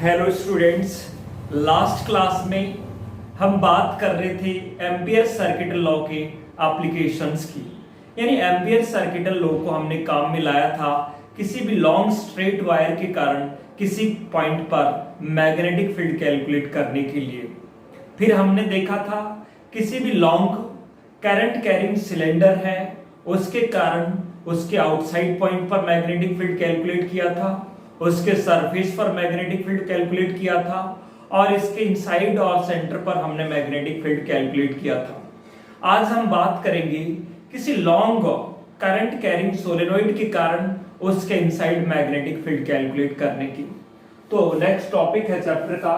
Hello students, last class में हम बात कर रहे थे एम्पियर सर्किट लॉ के एप्लीकेशंस की। यानी एम्पियर सर्किट लॉ को हमने काम में लाया था किसी भी लॉन्ग स्ट्रेट वायर के कारण किसी पॉइंट पर मैग्नेटिक फील्ड कैलकुलेट करने के लिए। फिर हमने देखा था किसी भी लॉन्ग करंट कैरिंग सिलेंडर है, उसके कारण उसके आउटसाइड पॉइंट पर मैग्नेटिक फील्ड कैलकुलेट किया था, उसके सरफेस पर मैग्नेटिक फील्ड कैलकुलेट किया था और इसके इनसाइड और सेंटर पर हमने मैग्नेटिक फील्ड कैलकुलेट किया था। आज हम बात करेंगे किसी लॉन्ग करंट कैरिंग सोलेनोइड के कारण उसके इनसाइड मैग्नेटिक फील्ड कैलकुलेट करने की। तो नेक्स्ट टॉपिक है चैप्टर का,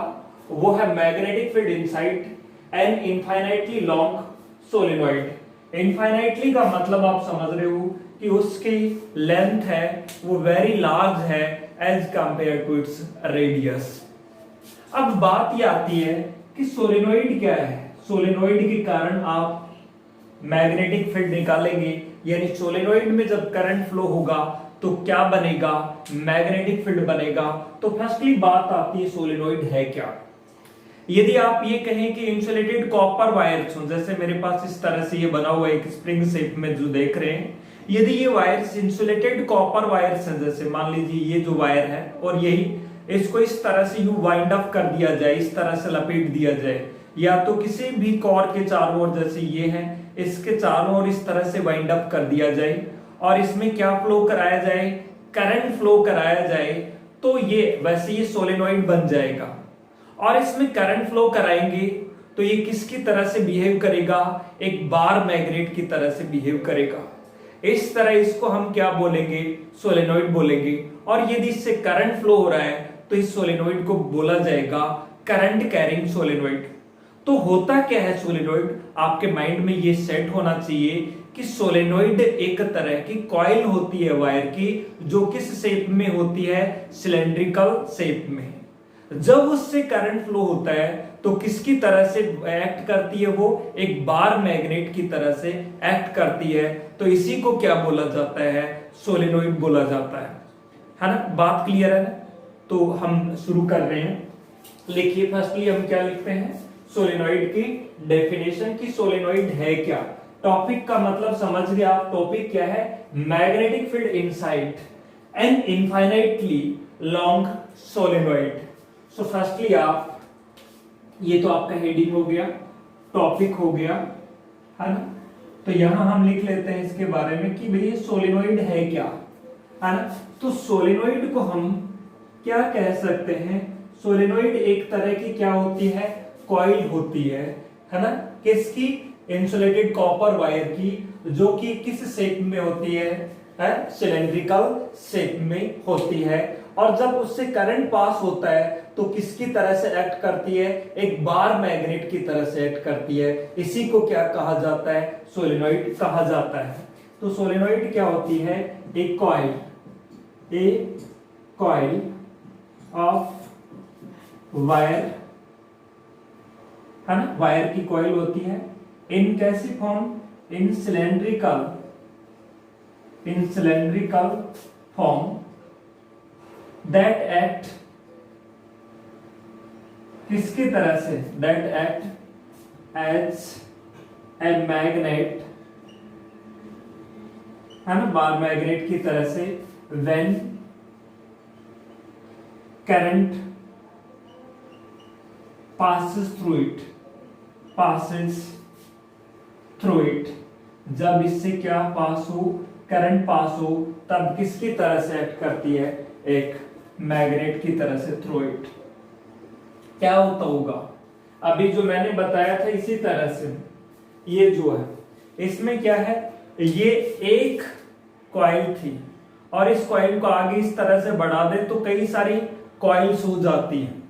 वो है magnetic field inside N infinitely long solenoid. Infinitely का मतलब आप समझ रहे हो कि उसकी लेंथ है वो वेरी लार्ज है as compare to its radius. अब बात ये आती है कि सोलेनोइड क्या है। सोलेनोइड के कारण आप मैग्नेटिक फील्ड निकालेंगे, यानी सोलेनोइड में जब करंट फ्लो होगा तो क्या बनेगा, मैग्नेटिक फील्ड बनेगा। तो फर्स्टली बात आती है सोलेनोइड है क्या। यदि आप ये कहें कि इंसुलेटेड कॉपर वायर्स हो, जैसे मेरे पास इस तरह से ये बना हुआ एक स्प्रिंग शेप में जो देख रहे हैं, यदि ये वायर्स इंसुलेटेड कॉपर वायर्स हैं, जैसे मान लीजिए ये जो वायर है और यही, इसको इस तरह से यू वाइंड अप कर दिया जाए, इस तरह से लपेट दिया जाए, या तो किसी भी कॉर के चारों ओर, जैसे ये है इसके चारों ओर इस तरह से वाइंड अप कर दिया जाए और इसमें क्या फ्लो कराया जाए, करंट फ्लो कराया जाए, तो ये वैसे ये सोलेनोइड बन जाएगा। और इसमें करंट फ्लो कराएंगे तो ये किसकी तरह से बिहेव करेगा, एक बार मैग्नेट की तरह से बिहेव करेगा। इस तरह इसको हम क्या बोलेंगे, सोलेनोइड बोलेंगे। और यदि इससे करंट फ्लो हो रहा है तो इस सोलेनोइड को बोला जाएगा करंट कैरिंग सोलेनोइड। तो होता क्या है सोलेनोइड, आपके माइंड में ये सेट होना चाहिए कि सोलेनोइड एक तरह की कॉइल होती है वायर की, जो किस शेप में होती है, सिलेंड्रिकल शेप में। जब उससे करंट फ्लो होता है तो किसकी तरह से एक्ट करती है, वो एक बार मैग्नेट की तरह से एक्ट करती है। तो इसी को क्या बोला जाता है, सोलेनोइड बोला जाता है ना। बात क्लियर है ना। तो हम शुरू कर रहे हैं। लिखिए, फर्स्टली हम क्या लिखते हैं, सोलेनोइड की डेफिनेशन की सोलेनोइड है क्या। टॉपिक का मतलब समझ गए आप, टॉपिक क्या है, magnetic field inside N infinitely long solenoid. So firstly आप, ये तो आपका हेडिंग हो गया, टॉपिक हो गया, है ना। तो यहां हम लिख लेते हैं इसके बारे में कि भाई सोलेनोइड है क्या, है ना। तो सोलेनोइड को हम क्या कह सकते हैं, सोलेनोइड एक तरह की क्या होती है, कॉइल होती है ना। किसकी, इंसुलेटेड कॉपर वायर की, जो कि किस शेप में होती है, सिलेंड्रिकल शेप में होती है। और जब उससे करंट पास होता है तो किसकी तरह से एक्ट करती है, एक बार मैग्नेट की तरह से एक्ट करती है। इसी को क्या कहा जाता है, सोलेनोइड कहा जाता है। तो सोलेनोइड क्या होती है, एक कॉइल ऑफ वायर, है ना, वायर की कॉइल होती है। इन कैसी form, in cylindrical form that act, किसकी तरह से, that act as a magnet, है ना, बार मैग्नेट की तरह से, when current passes through it, जब इससे क्या पास हो, करंट पास हो, तब किसकी तरह से एक्ट करती है, एक मैग्नेट की तरह से, थ्रू इट। क्या होता होगा, अभी जो मैंने बताया था इसी तरह से, ये जो है इसमें क्या है, ये एक कॉइल थी और इस कॉइल को आगे इस तरह से बढ़ा दे तो कई सारी कॉइल्स हो जाती हैं।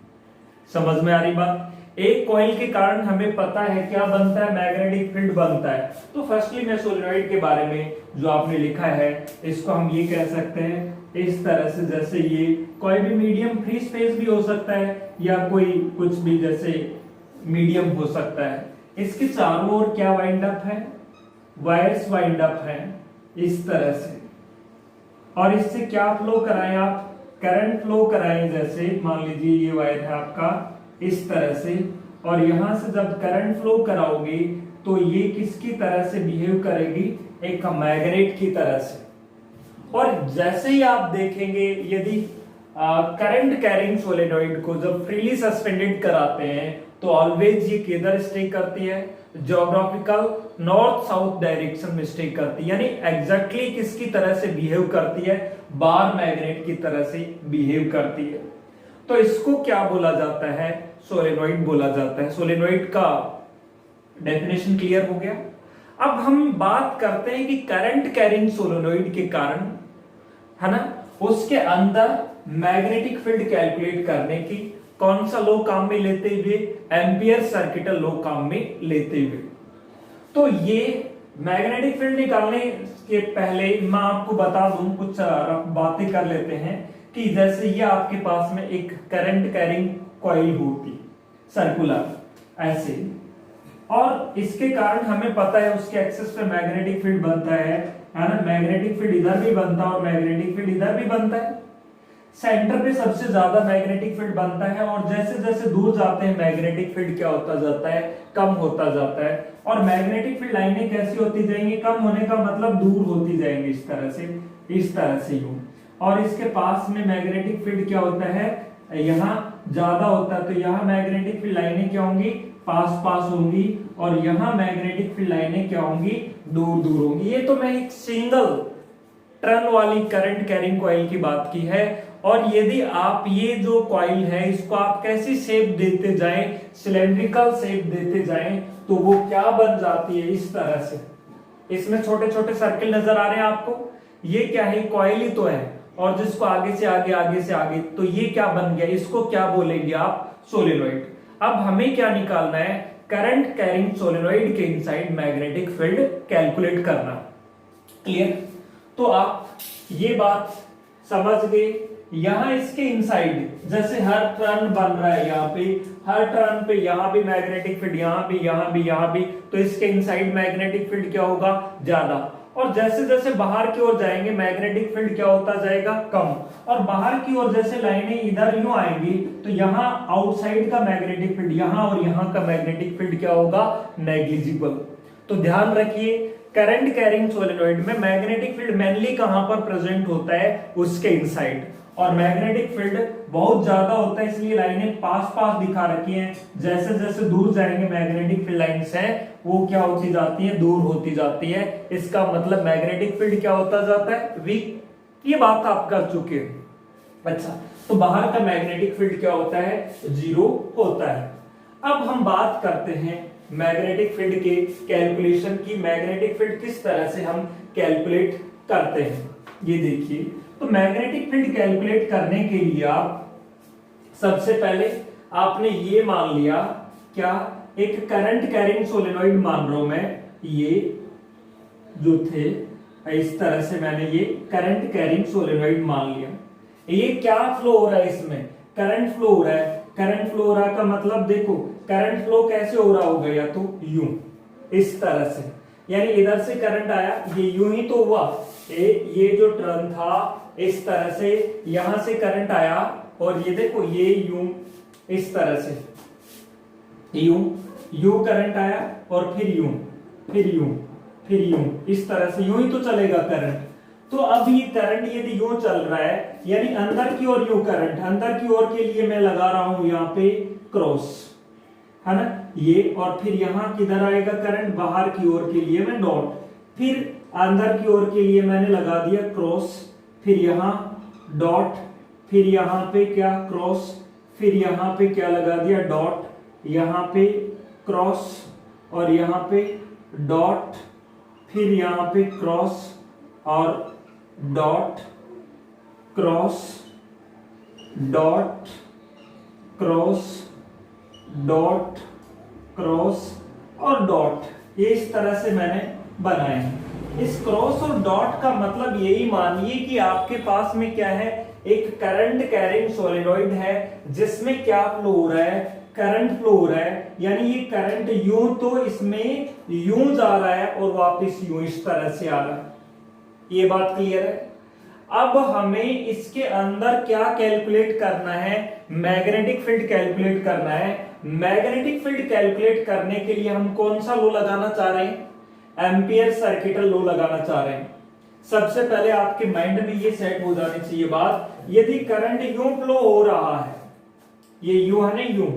समझ में आ रही बात। एक कॉइल के कारण हमें पता है क्या बनता है, मैग्नेटिक फील्ड बनता है। तो फर्स्टली मैं सोलेनोइड के बारे में जो आपने लिखा है, इसको हम ये कह सकते हैं इस तरह से, जैसे ये कोई भी मीडियम फ्री स्पेस भी हो सकता है या कोई कुछ भी जैसे मीडियम हो सकता है। इसके चारों ओर क्या वाइंड अप है, वायर्स वाइंड अप है इस तरह से, और इससे क्या फ्लो कराएं आप, करंट फ्लो कराएं, जैसे मान लीजिए ये वायर है आपका इस तरह से, और यहां से जब करंट फ्लो कराओगे तो ये किसकी तरह से बिहेव करेगी, एक मैग्नेट की तरह से। और जैसे ही आप देखेंगे यदि करंट कैरिंग सोलेनोइड को जब फ्रीली सस्पेंडेड कराते हैं तो ऑलवेज ये किधर स्टे करती है, ज्योग्राफिकल नॉर्थ साउथ डायरेक्शन में स्टे करती है, यानी एग्जैक्टली किसकी तरह से बिहेव करती है, बार मैग्नेट की तरह से बिहेव करती है। तो इसको क्या बोला जाता है, सोलेनोइड बोला जाता है। सोलेनोइड का डेफिनेशन क्लियर हो गया। अब हम बात करते हैं कि करंट कैरिंग सोलेनोइड के कारण, है ना, उसके अंदर मैग्नेटिक फील्ड कैलकुलेट करने की कौन सा लॉ काम में लेते हुए, एम्पियर सर्किटल लॉ काम में लेते हुए। तो ये मैग्नेटिक फील्ड निकालने के पहले मैं आपको बता दूं, कुछ बातें कर लेते हैं कि जैसे ये आपके पास में एक करंट कैरिंग कॉइल होती सर्कुलर ऐसे, और इसके कारण हमें पता है उसके एक्सेस पे मैग्नेटिक फील्ड बनता है ना, मैग्नेटिक फील्ड इधर भी बनता है और मैग्नेटिक फील्ड इधर भी बनता है। सेंटर पे सबसे ज्यादा मैग्नेटिक फील्ड बनता है, और जैसे जैसे दूर जाते हैं मैग्नेटिक फील्ड क्या होता जाता है, कम होता जाता है। और मैग्नेटिक फील्ड लाइनें कैसी होती जाएंगी, कम होने का मतलब दूर होती जाएंगी इस तरह से यूं। और इसके पास में मैग्नेटिक फील्ड क्या होता है, यहाँ ज्यादा होता है, तो यहाँ मैग्नेटिक फील्ड लाइनें क्या होंगी, पास पास होंगी, और यहाँ मैग्नेटिक फील्ड लाइनें क्या होंगी, दूर दूर होंगी। ये तो मैं एक सिंगल टर्न वाली करंट कैरिंग कॉइल की बात की है। और यदि आप ये जो कॉइल है इसको आप कैसी शेप देते जाएं, सिलेंड्रिकल शेप देते जाएं, तो वो क्या बन जाती है, इस तरह से। इसमें छोटे छोटे सर्किल नजर आ रहे हैं आपको, ये क्या है, कॉइल ही तो है, और जिसको आगे से आगे आगे से आगे, तो ये क्या बन गया, इसको क्या बोलेंगे आप, सोलेनोइड। अब हमें क्या निकालना है, करंट कैरिंग सोलेनोइड के इनसाइड मैग्नेटिक फील्ड कैलकुलेट करना। क्लियर? तो आप ये बात समझ गए। यहां इसके इनसाइड जैसे हर टर्न बन रहा है, यहाँ पे हर टर्न पे यहाँ भी मैग्नेटिक फील्ड, यहाँ भी यहाँ भी यहाँ भी, तो इसके इनसाइड मैग्नेटिक फील्ड क्या होगा, ज्यादा। और जैसे जैसे बाहर की ओर जाएंगे मैग्नेटिक फील्ड क्या होता जाएगा, कम। और बाहर की ओर जैसे लाइनें इधर यूं आएंगी तो यहाँ आउटसाइड का मैग्नेटिक फील्ड, यहाँ और यहाँ का मैग्नेटिक फील्ड क्या होगा, नेग्लिजिबल। तो ध्यान रखिए, करंट कैरिंग सोलेनोइड में मैग्नेटिक फील्ड मेनली कहां पर प्रेजेंट होता है, उसके इनसाइड। और मैग्नेटिक फील्ड बहुत ज्यादा होता है, इसलिए लाइनें पास पास दिखा रखी हैं। जैसे जैसे दूर जाएंगे मैग्नेटिक फील्ड लाइन्स हैं, वो क्या होती जाती है, दूर होती जाती है। इसका मतलब मैग्नेटिक फील्ड क्या होता जाता है, वीक। ये बात आप कर चुके हैं। अच्छा, तो बाहर का मैग्नेटिक फील्ड क्या होता है, जीरो होता है। अब हम बात करते हैं मैग्नेटिक फील्ड के कैलकुलेशन की, मैग्नेटिक फील्ड किस तरह से हम कैलकुलेट करते हैं। ये देखिए, तो मैग्नेटिक फील्ड कैलकुलेट करने के लिए आप सबसे पहले आपने ये मान लिया, क्या, एक करंट कैरिंग सोलेनोइड मान रहा हूं मैं, ये जो थे इस तरह से मैंने ये करंट कैरिंग सोलेनोइड मान लिया। ये क्या फ्लो हो रहा है, इसमें करंट फ्लो हो रहा है। करंट फ्लो हो रहा का मतलब देखो, करंट फ्लो कैसे हो रहा होगा, या तो यूं इस तरह से, यानी इधर से करंट आया, ये यूं ही तो हुआ, ये जो टर्न था इस तरह से, यहां से करंट आया, और ये देखो ये यूं इस तरह से, यूं करंट आया, और फिर यूं फिर यूं फिर यूं, इस तरह से यूं ही तो चलेगा करंट। तो अब ये करंट यदि यूं चल रहा है, यानी अंदर की ओर यूं करंट, अंदर की ओर के लिए मैं लगा रहा हूं यहाँ पे क्रॉस, है ना, ये, और फिर यहाँ किधर आएगा करंट, बाहर की ओर के लिए मैं डॉट, फिर अंदर की ओर के लिए मैंने लगा दिया क्रॉस, फिर यहाँ डॉट, फिर यहाँ पे क्या क्रॉस, फिर यहाँ पे क्या लगा दिया डॉट, यहाँ पे क्रॉस, और यहाँ पे डॉट, फिर यहाँ पे क्रॉस और dot, cross, dot, cross, dot, cross और डॉट, ये इस तरह से मैंने बनाए हैं। इस क्रॉस और डॉट का मतलब यही मानिए कि आपके पास में क्या है, एक करंट कैरिंग सोलेनोइड है, जिसमें क्या फ्लो हो रहा है, करंट फ्लो हो रहा है, यानी ये करंट यूं तो इसमें यूं जा रहा है और वापस यूं इस तरह से आ रहा है। ये बात क्लियर है। अब हमें इसके अंदर क्या कैलकुलेट करना है, मैग्नेटिक फील्ड कैलकुलेट करना है। मैग्नेटिक फील्ड कैलकुलेट करने के लिए हम कौन सा लॉ लगाना चाह रहे हैं, एम्पियर सर्किटल लॉ लगाना चाह रहे हैं। सबसे पहले आपके माइंड में ये सेट हो जानी चाहिए बात, यदि करंट यूं फ्लो हो रहा है, ये यूं है ना यूं,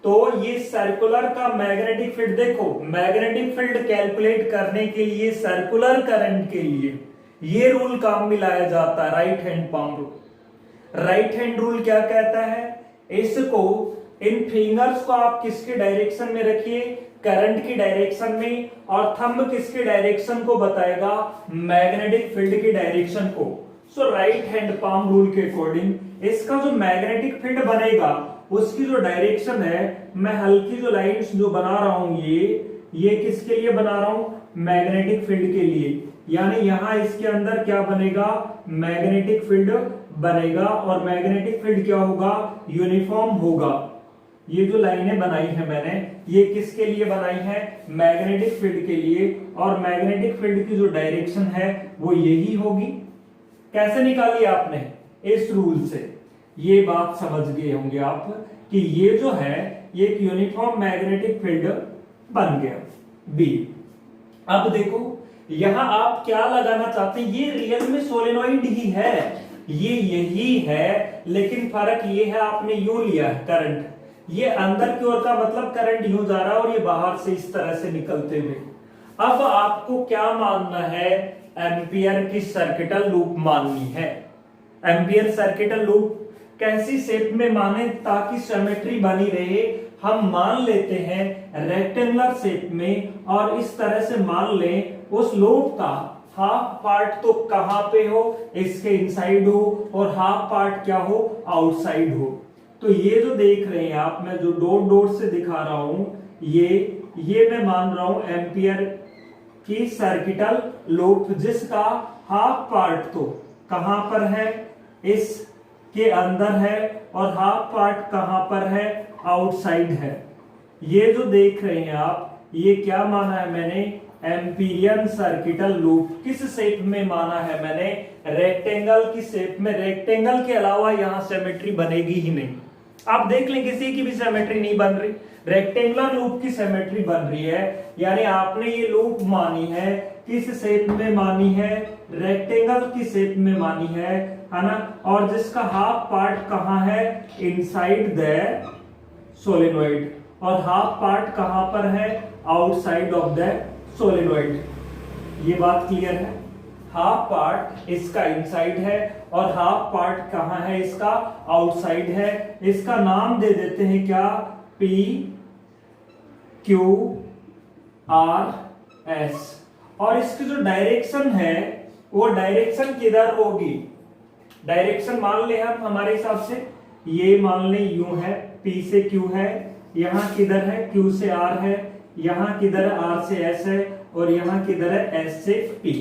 तो ये सर्कुलर का मैग्नेटिक फील्ड, देखो मैग्नेटिक फील्ड कैलकुलेट करने के लिए सर्कुलर करंट के लिए ये रूल काम में लाया जाता है, right hand palm rule. Right hand rule क्या कहता है, इसको इन फिंगर्स को आप किसके डायरेक्शन में रखिए, करंट की डायरेक्शन में, और थंब किसके डायरेक्शन को बताएगा, मैग्नेटिक फील्ड की डायरेक्शन को। सो राइट हैंड पाम रूल के अकॉर्डिंग इसका जो मैग्नेटिक फील्ड बनेगा उसकी जो डायरेक्शन है, मैं हल्की जो लाइंस जो बना रहा हूं ये किसके लिए बना रहा हूं, मैग्नेटिक फील्ड के लिए। यानी यहां इसके अंदर क्या बनेगा, मैग्नेटिक फील्ड बनेगा, और मैग्नेटिक फील्ड क्या होगा, यूनिफॉर्म होगा। ये जो लाइनें बनाई है मैंने, ये किसके लिए बनाई है, मैग्नेटिक फील्ड के लिए, और मैग्नेटिक फील्ड की जो डायरेक्शन है वो यही होगी। कैसे निकाली आपने, इस रूल से। ये बात समझ गए होंगे आप कि ये जो है ये एक यूनिफॉर्म मैग्नेटिक फील्ड बन गया बी। अब देखो यहां आप क्या लगाना चाहते हैं, ये रियल में सोलेनोइड ही है, ये यही है, लेकिन फर्क ये है आपने यूं लिया है करंट, ये अंदर की ओर का मतलब करंट यूं जा रहा है और ये बाहर से इस तरह से निकलते हुए। अब आपको क्या मानना है, एम्पियर की सर्किटल लूप माननी है। एम्पियर सर्किटल लूप कैसी शेप में माने ताकि सिमेट्री बनी रहे, हम मान लेते हैं रेक्टेंगुलर शेप में, और इस तरह से मान लें उस लूप का हाफ पार्ट तो कहां पे हो, इसके इनसाइड हो, और हाफ पार्ट क्या हो, आउटसाइड हो। तो ये जो देख रहे हैं आप, मैं जो डॉट डॉट से दिखा रहा हूं, ये मैं मान रहा हूं एम्पियर की सर्किटल लूप, जिसका हाफ पार्ट तो कहां पर है, इस के अंदर है, और हाफ पार्ट कहां पर है, आउटसाइड है। ये जो देख रहे हैं आप, ये क्या माना है मैंने, एम्पीरियन सर्किटल लूप। किस शेप में माना है मैंने, रेक्टेंगल की शेप में। रेक्टेंगल के अलावा यहां सिमेट्री बनेगी ही नहीं। आप देख लें किसी की भी सिमेट्री नहीं बन रही, रेक्टेंगुलर लूप की सिमेट्री बन रही है। यानी आपने ये लूप मानी है, किस शेप में मानी है, रेक्टेंगल की शेप में मानी है ना, और जिसका हाफ पार्ट कहां है, इनसाइड द सोलेनोइड, और हाफ पार्ट कहां पर है, आउटसाइड ऑफ द सोलेनोइड। ये बात क्लियर है, हाफ पार्ट इसका इनसाइड है और हाफ पार्ट कहां है, इसका आउटसाइड है। इसका नाम दे देते हैं क्या, P Q R S, और इसकी जो डायरेक्शन है वो डायरेक्शन किधर होगी, डायरेक्शन मान ले हम हमारे हिसाब से, ये मान ले यूं है, P से Q है, यहां किधर है, Q से R है, यहां किधर है, R से S है, और यहां किधर है, S से P।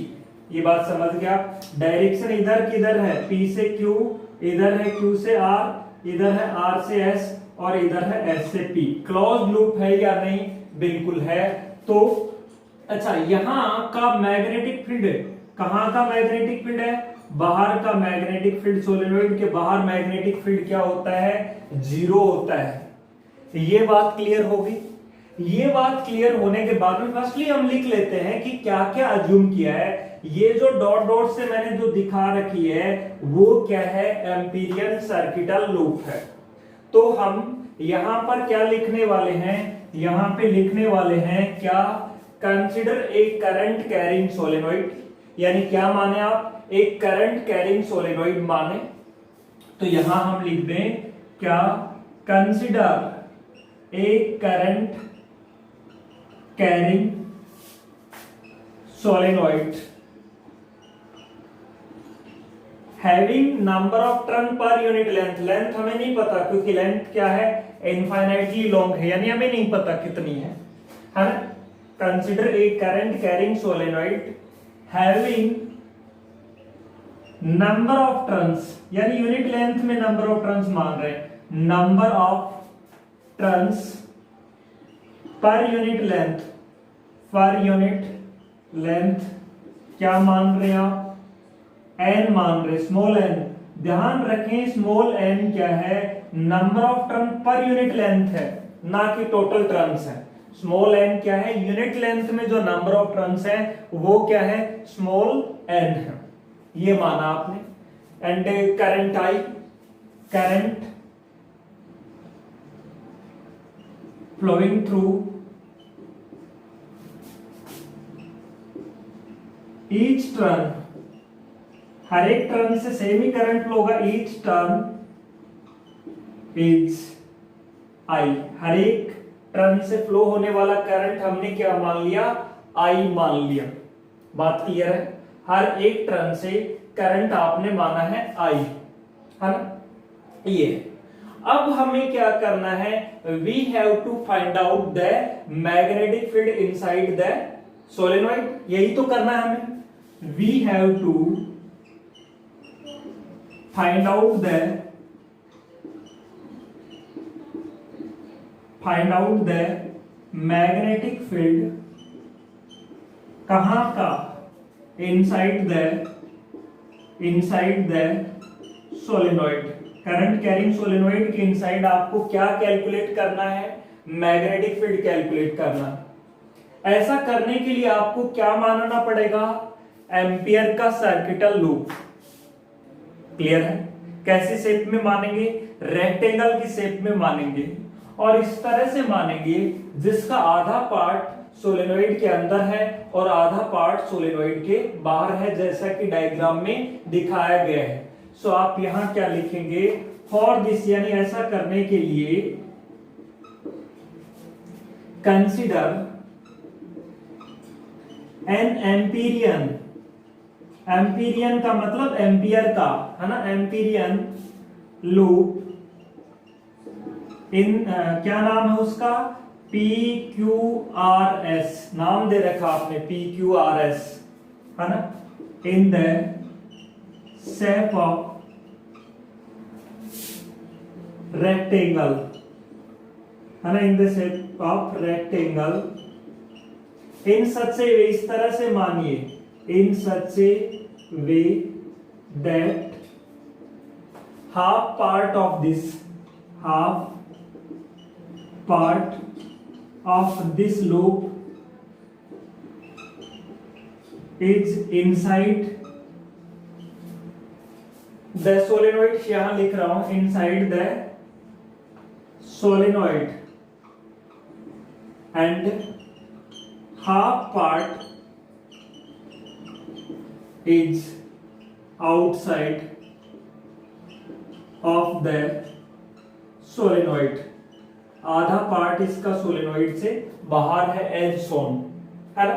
ये बात समझ गया। डायरेक्शन इधर किधर है, P से Q, इधर है Q से R, इधर है R से S, और इधर है S से P। क्लोज लूप है या नहीं, बिल्कुल है। तो अच्छा, यहां का मैग्नेटिक फील्ड, कहां का मैग्नेटिक फील्ड है, बाहर का मैग्नेटिक फील्ड, सोलेनोइड के बाहर मैग्नेटिक फील्ड क्या होता है, 0 होता है। ये बात क्लियर होगी। ये बात क्लियर होने के बाद में फर्स्टली हम लिख लेते हैं कि क्या क्या अज्यूम किया है। ये जो डॉट डॉट से मैंने जो दिखा रखी है वो क्या है, एम्पीरियन सर्किटल लूप है। तो हम यहां पर क्या लिखने वाले हैं, यहां पे लिखने वाले हैं क्या, consider a current carrying solenoid. यानी क्या माने आप, एक करंट कैरिंग सोलेनोइड माने। तो यहां हम लिख दें क्या, consider a current carrying solenoid having number of turn per unit length. Length हमें नहीं पता क्योंकि लेंथ क्या है, इनफाइनाइटली लॉन्ग है, यानी हमें नहीं पता कितनी है ना। Consider a current carrying solenoid having number of turns, यानी यूनिट लेंथ में नंबर ऑफ टर्न्स मान रहे हैं, number of turns per unit length, per unit length क्या मान रहे हैं आप, एन मान रहे, स्मॉल एन। ध्यान रखें स्मॉल एन क्या है, number of turn per unit length है, ना कि टोटल टर्न्स है। स्मॉल एन क्या है, यूनिट लेंथ में जो नंबर ऑफ टर्न्स है वो क्या है, स्मॉल एन है। ये माना आपने। And current I, current flowing through each turn, हर एक टर्न से सेम ही करंट फ्लो होगा, ईच टर्न इज आई, हर एक टर्न से फ्लो होने वाला करंट हमने क्या मान लिया, आई मान लिया। बात क्लियर है, हर एक टर्न से करंट आपने माना है आई, है ना। ये अब हमें क्या करना है, we have to find out the magnetic field inside the solenoid, यही तो करना है हमें। We have to find out the magnetic field, कहां का, inside the solenoid, current carrying solenoid के इनसाइड आपको क्या कैलकुलेट करना है, मैग्नेटिक फील्ड कैलकुलेट करना। ऐसा करने के लिए आपको क्या मानना पड़ेगा, एम्पियर का सर्किटल लूप। क्लियर है, कैसी शेप में मानेंगे, रेक्टेंगल की शेप में मानेंगे, और इस तरह से मानेंगे जिसका आधा पार्ट सोलेनॉइड के अंदर है और आधा पार्ट सोलेनॉइड के बाहर है, जैसा कि डायग्राम में दिखाया गया है। सो आप यहां क्या लिखेंगे, फॉर दिस, यानी ऐसा करने के लिए कंसीडर एन एम्पीरियन, एम्पीरियन का मतलब एम्पियर का, है ना, एम्पीरियन लूप इन क्या नाम है उसका, PQRS नाम दे रखा आपने, PQRS, है ना, in the shape of rectangle, है ना, in the shape of rectangle, in such a way, इस तरह से मानिए, in such a way that half part of this, half part of this loop is inside the solenoid, यहां लिख रहा हूं inside the solenoid, and half part is outside of the solenoid, आधा part इसका सोलेनॉइड से बाहर है, as shown, है ना।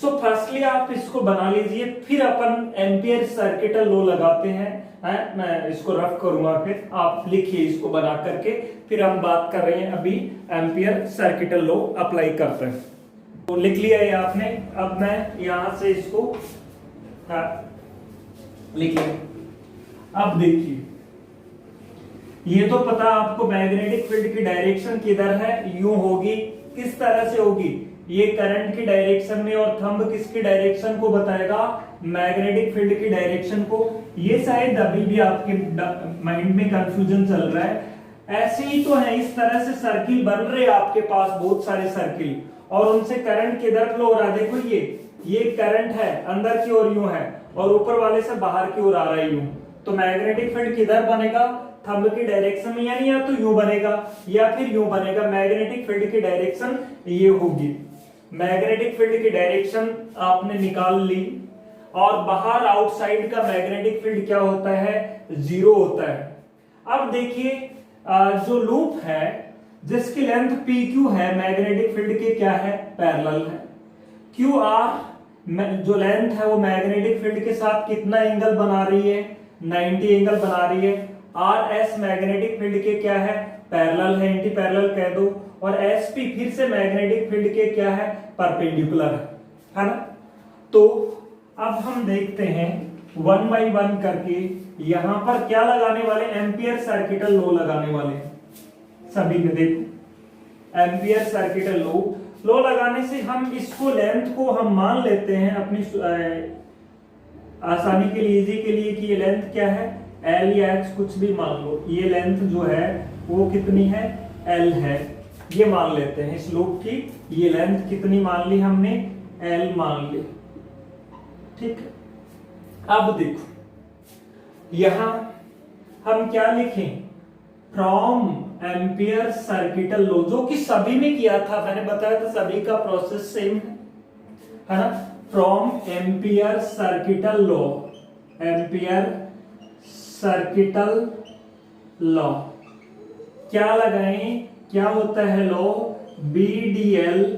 सो फर्स्टली आप इसको बना लीजिए, फिर अपन एम्पियर सर्किटल लॉ लगाते हैं, मैं इसको रफ करूंगा, फिर आप लिखिए इसको बना करके, फिर हम बात कर रहे हैं अभी एम्पियर सर्किटल लॉ अप्लाई करते हैं। तो लिख लिया है आपने, अब मैं यहां से इसको लिख लिया। अब देखिए, ये तो पता आपको मैग्नेटिक फील्ड की डायरेक्शन किधर है, यूं होगी, किस तरह से होगी, ये करंट की डायरेक्शन में, और थंब किसकी डायरेक्शन को बताएगा, मैग्नेटिक फील्ड की डायरेक्शन को। ये शायद अभी भी आपके माइंड में कंफ्यूजन चल रहा है, ऐसे ही तो है, इस तरह से सर्किल बन रहे आपके पास, बहुत सारे सर्किल, और उनसे करंट किधर फ्लो हो रहा है, देखो ये करंट है, अंदर की ओर यूं है, और ऊपर वाले से बाहर की ओर आ रहा है यूं, तो मैग्नेटिक फील्ड किधर बनेगा, थंब की डायरेक्शन में, यानी या तो यूं बनेगा या फिर यूं बनेगा। मैग्नेटिक फील्ड की डायरेक्शन ये होगी, मैग्नेटिक फील्ड की डायरेक्शन आपने निकाल ली, और बाहर आउटसाइड का मैग्नेटिक फील्ड क्या होता है, जीरो होता है। अब देखिए जो लूप है जिसकी लेंथ PQ है, मैग्नेटिक फील्ड के क्या है, पैरेलल है। QR जो लेंथ है वो मैग्नेटिक फील्ड के साथ कितना एंगल बना रही है, 90 एंगल बना रही है। RS मैग्नेटिक फील्ड के क्या है, पैरेलल है, एंटी पैरेलल कह दो, और SP फिर से मैग्नेटिक फील्ड के क्या है, परपेंडिकुलर है ना। तो अब हम देखते हैं 1 बाय 1 करके, यहां पर क्या लगाने वाले, एम्पियर सर्किटल लॉ लगाने वाले सभी में। देखो एम्पियर सर्किटल लॉ लगाने से हम इसको लेंथ को हम मान लेते हैं अपनी आसानी के लिए, इजी के लिए, कि ये लेंथ क्या है, एल या एक्स कुछ भी मान लो, ये लेंथ जो है वो कितनी है, एल है, ये मान लेते हैं। इस लूप की ये लेंथ कितनी मान ली हमने, एल मान ली। ठीक है, अब देखो यहां हम क्या लिखें, फ्रॉम एम्पियर सर्किटल लॉ, जो कि सभी में किया था, मैंने बताया था सभी का प्रोसेस सेम है ना। From Ampere circuital law, ampere circuital law क्या लगाएं, क्या होता है लॉ, बी डी एल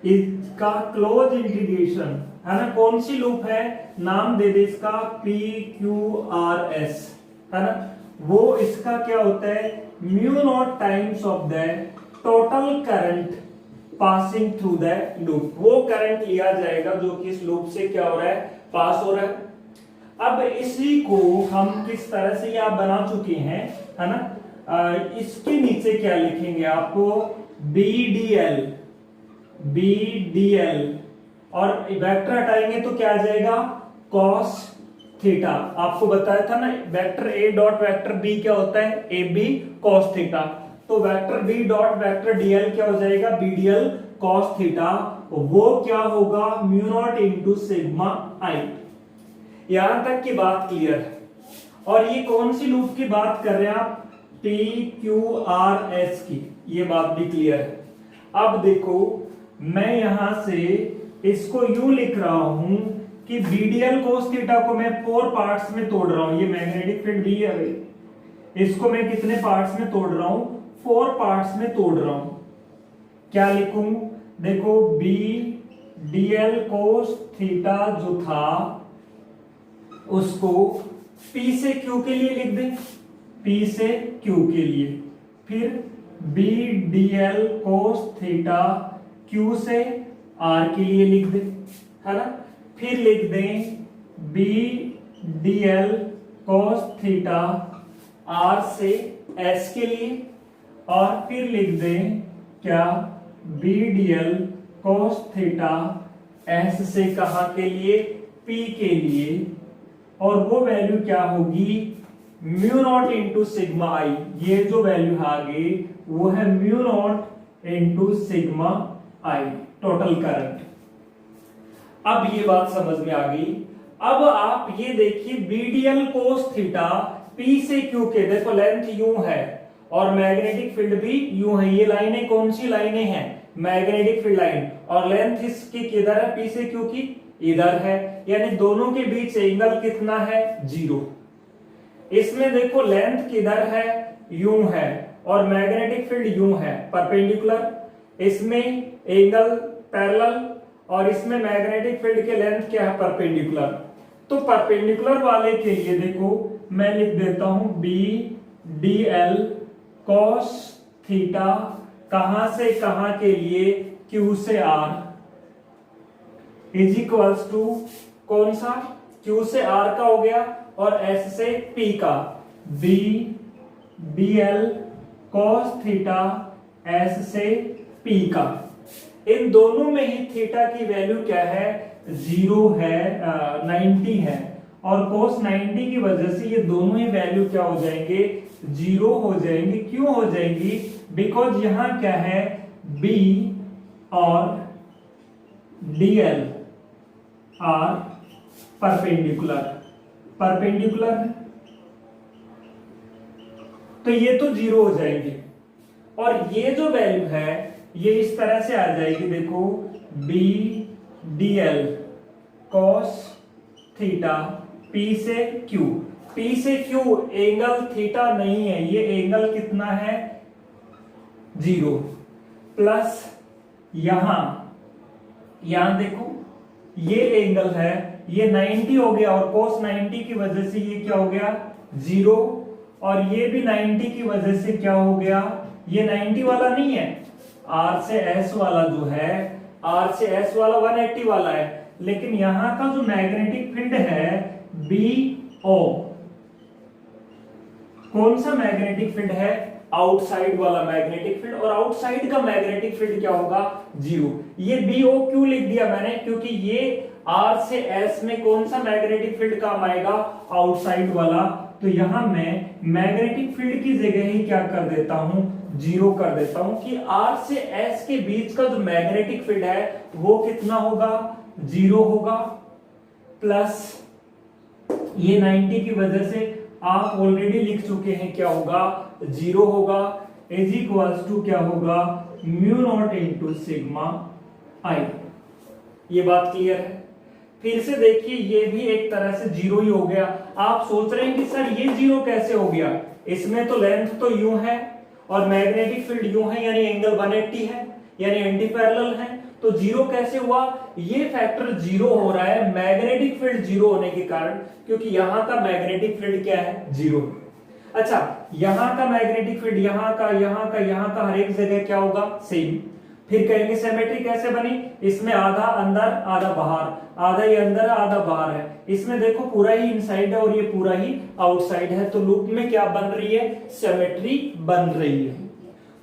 इसका क्लोज इंटीग्रेशन है ना। कौन सी लूप है, नाम दे दे इसका पी क्यू आर एस है ना। वो इसका क्या होता है, mu not times of the total current passing through the loop, वो करंट लिया जाएगा जो कि इस लूप से क्या हो रहा है, पास हो रहा है। अब इसी को हम किस तरह से आप बना चुके हैं है ना, इसके नीचे क्या लिखेंगे आपको, बी डी एल और वेक्टर हटाएंगे तो क्या आ जाएगा, कॉस थीटा। आपको बताया था ना vector a dot vector b क्या होता है, ए बी कॉस थीटा, तो vector b dot vector dl क्या हो जाएगा, बी डीएल कॉस थीटा, वो क्या होगा, mu naught into sigma I. यहां तक की बात क्लियर है। और ये कौन सी लूप की बात कर रहे हैं आप, पी क्यू आर एस की, ये बात भी क्लियर है। अब देखो मैं यहां से इसको यूं लिख रहा हूं कि बीडीएल कोस थीटा को मैं 4 पार्ट्स में तोड़ रहा हूं, ये मैग्नेटिक फील्ड भी है भाई, इसको मैं कितने पार्ट्स में तोड़ रहा हूं, 4 पार्ट्स में तोड़ रहा हूं। क्या लिखूं, देखो बी डीएल कोस थीटा जो था उसको P से Q के लिए लिख दें, P से Q के लिए, फिर B dl cos theta Q से R के लिए लिख दें है ना, फिर लिख दें B dl cos theta R से S के लिए, और फिर लिख दें क्या, B dl cos theta S से कहां के लिए, P के लिए, और वो वैल्यू क्या होगी, mu naught into sigma I. ये जो वैल्यू आ गई वो है म्यू नॉट इंटू सिग्मा आई, टोटल करंट। अब ये बात समझ में आ गई। अब आप ये देखिए बीडीएल कोस थीटा पी से क्यू के, देखो लेंथ यू है और मैग्नेटिक फील्ड भी यू है, ये लाइनें कौन सी लाइनें हैं, मैग्नेटिक फील्ड लाइन, और लेंथ इसकी किधर है, पी से क्यू की इधर है, यानी दोनों के बीच एंगल कितना है, 0। इसमें देखो लेंथ किधर है, यूं है, और मैग्नेटिक फील्ड यूं है परपेंडिकुलर, इसमें एंगल पैरेलल, और इसमें मैग्नेटिक फील्ड के लेंथ क्या है, परपेंडिकुलर। तो परपेंडिकुलर वाले के लिए देखो मैं लिख देता हूं b d l cos theta कहां से कहां के लिए, क्यू से आर इज इक्वल्स टू कौन सा, Q से R का हो गया और S से P का, B dl cos theta S से P का। इन दोनों में ही थीटा की वैल्यू क्या है, 0 है, 90 है, और cos 90 की वजह से ये दोनों ही वैल्यू क्या हो जाएंगे, 0 हो जाएंगे। क्यों हो जाएंगी, बिकॉज यहां क्या है, B और dl आर परपेंडिकुलर, परपेंडिकुलर, तो ये तो 0 हो जाएंगे, और ये जो वैल्यू है ये इस तरह से आ जाएगी, देखो B dl cos theta P से Q, P से Q एंगल थीटा नहीं है, ये एंगल कितना है, 0, प्लस यहां देखो ये एंगल है, ये 90 हो गया, और cos 90 की वजह से ये क्या हो गया, 0, और ये भी 90 की वजह से क्या हो गया, ये 90 वाला नहीं है, R से S वाला जो है, R से S वाला 180 वाला है, लेकिन यहां का जो मैग्नेटिक फील्ड है BO, कौन सा मैग्नेटिक फील्ड है, आउटसाइड वाला मैग्नेटिक फील्ड, और आउटसाइड का मैग्नेटिक फील्ड क्या होगा, 0। ये BO क्यों लिख दिया मैंने, क्योंकि ये R से S में कौन सा मैग्नेटिक फील्ड काम आएगा, आउटसाइड वाला। तो यहां मैं मैग्नेटिक फील्ड की जगह ही क्या कर देता हूं, 0 कर देता हूं, कि R से S के बीच का जो मैग्नेटिक फील्ड है वो कितना होगा, 0 होगा, प्लस ये 90 की वजह से आप ऑलरेडी लिख चुके हैं, क्या होगा, 0 होगा, इज इक्वल्स टू क्या होगा, mu naught into sigma I. ये बात क्लियर है। फिर से देखिए, ये भी एक तरह से 0 ही हो गया। आप सोच रहे हैं कि सर ये 0 कैसे हो गया, इसमें तो लेंथ तो यूं है और मैग्नेटिक फील्ड यूं है, यानी एंगल 180 है, यानी एंटी पैरेलल है, तो 0 कैसे हुआ। ये फैक्टर 0 हो रहा है मैग्नेटिक फील्ड 0 होने के कारण, क्योंकि यहां का मैग्नेटिक फील्ड क्या है, 0। अच्छा, यहां का मैग्नेटिक फील्ड यहां का हर एक जगह क्या होगा, सेम। फिर कहेंगे सिमेट्री कैसे बनी, इसमें आधा अंदर आधा बाहर, आधा ये अंदर आधा बाहर है, इसमें देखो पूरा ही इनसाइड है और ये पूरा ही आउटसाइड है, तो लूप में क्या बन रही है, सिमेट्री बन रही है।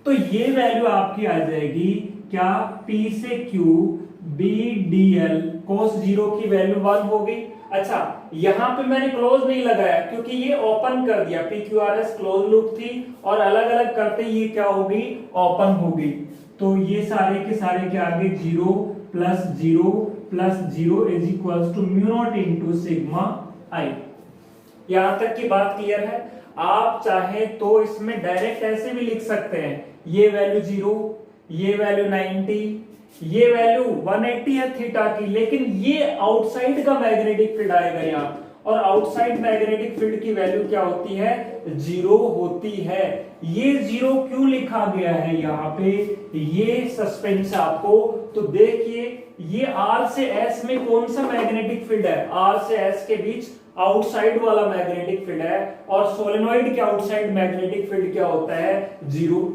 तो ये वैल्यू आपकी आ जाएगी क्या, P से Q BDL cos 0 की वैल्यू 1 हो गई। अच्छा, यहां पे मैंने क्लोज नहीं लगाया क्योंकि ये ओपन कर दिया, PQRS क्लोज लूप थी और अलग अलग करते ये क्या होगी, ओपन हो गई। तो ये सारे के सारे के आगे 0 plus 0 plus 0 is equals to mu naught into sigma I. यहां तक की बात क्लियर है। आप चाहे तो इसमें डायरेक्ट ऐसे भी लिख सकते हैं, ये वैल्यू 0, ये वैल्यू 90, ये वैल्यू 180 है थीटा की, लेकिन ये आउटसाइड का मैग्नेटिक फील्ड आएगा यहाँ, और आउटसाइड मैग्नेटिक फील्ड की वैल्यू क्या होती है, 0 होती है। ये 0 क्यों लिखा गया है यहाँ पे, ये सस्पेंस है आपको। तो देखिए, ये R से S में कौन सा मैग्नेटिक फील्ड है, R से S के बीच आउटसाइड वाला मैग्नेटिक फील्ड है, और सोलेनोइड के आउटसाइड मैग्नेटिक फील्ड क्या होता है, 0।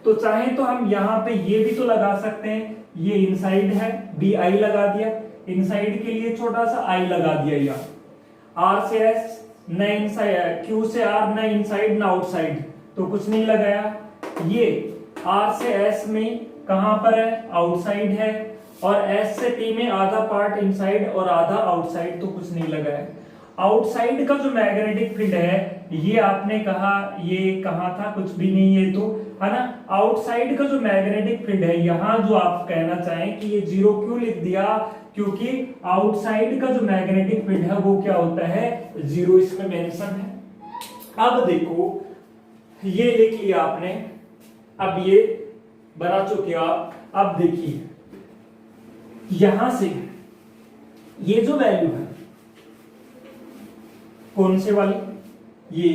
तो चाहे तो हम यहाँ पे ये भी तो लगा सकते हैं, ये इनसाइड है, BI लगा दिया, इनसाइड के लिए छोटा सा I लगा दिया, यहाँ R से S न इनसाइड, Q से R न इनसाइड न आउटसाइड, तो कुछ नहीं लगाया। ये R से S में कहां पर है, आउटसाइड है, और S से T में आधा पार्ट इनसाइड और आधा आउटसाइड, तो कुछ नहीं लगाया। आउटसाइड का जो मैग्नेटिक फील्ड है, ये आपने कहा ये कहां था, कुछ भी नहीं, ये तो है ना। आउटसाइड का जो मैग्नेटिक फील्ड है, यहां जो आप कहना चाहें कि ये 0 क्यों लिख दिया, क्योंकि आउटसाइड का जो मैग्नेटिक फील्ड है वो क्या होता है, 0, इसमें मेंशन है। अब देखो, ये लिख लिया आपने, अब ये बना चुके हो आप। अब देखिए, यहां से ये जो वैल्यू है कौन से वाली, ये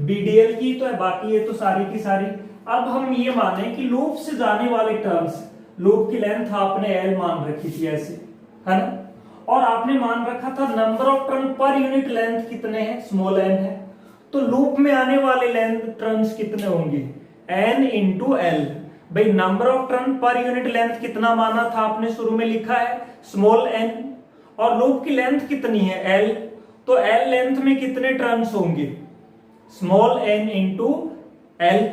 BDL की तो है, बाकी ये तो सारी की सारी। अब हम ये माने कि लूप से जाने वाले टर्म्स, लूप की लेंथ आपने L मान रखी थी ऐसे, है ना, और आपने मान रखा था number of turn per unit length कितने हैं, स्मॉल n है। तो लूप में आने वाले लेंथ टर्न्स कितने होंगे, n इंटू L। भाई number of turn per unit length कितना माना था आपने, शुरू में लिखा है स्मॉल n, और लूप की लेंथ कितनी है, L, तो L लेंथ में कितने टर्न्स होंगे, स्मॉल n इंटू L।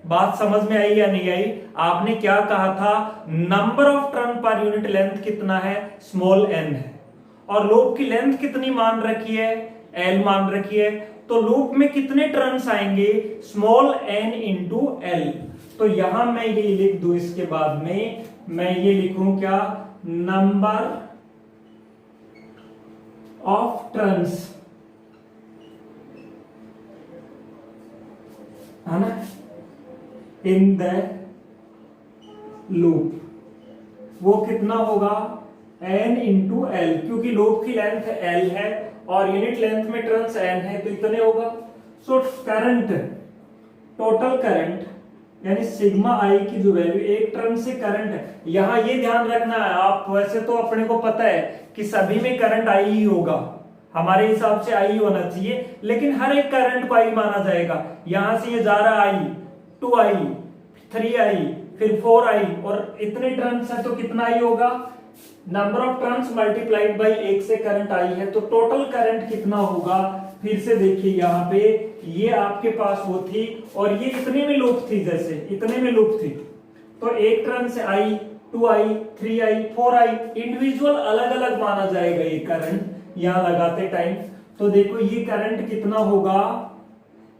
बात समझ में आई या नहीं आई। आपने क्या कहा था, number of turn per unit length कितना है, स्मॉल n है, और लूप की लेंथ कितनी मान रखी है, L मान रखी है, तो लूप में कितने टर्न्स आएंगे, स्मॉल n इंटू L। तो यहां मैं ये लिख दूं, इसके बाद में मैं ये लिखूं क्या, नंबर ऑफ टर्न्स, है ना, इन द लूप, वो कितना होगा, n इंटू L, क्योंकि लूप की लेंथ L है और यूनिट लेंथ में टर्न्स n है, तो इतने होगा। सो करंट, टोटल करंट यानी सिग्मा आई की जो वैल्यू, एक टर्न से करंट है, यहां ये ध्यान रखना है आप, वैसे तो अपने को पता है कि सभी में करंट आई ही होगा, हमारे हिसाब से आई होना चाहिए, लेकिन हर एक करंट को आई माना जाएगा। यहां से ये जा रहा आई, 2i, 3i, फिर 4i, और इतने टर्न्स है तो कितना आई होगा, number of turns multiplied by 1 से करंट आई है, तो टोटल करंट कितना होगा। फिर से देखिए यहाँ पे ये आपके पास वो थी और ये इतने में लूप थी, जैसे इतने में लूप थी, तो एक टर्न से आई, 2i, 3i, 4i इंडिविजुअल अलग अलग माना जाएगा ये करंट यहां लगाते टाइम। तो देखो ये करंट कितना होगा,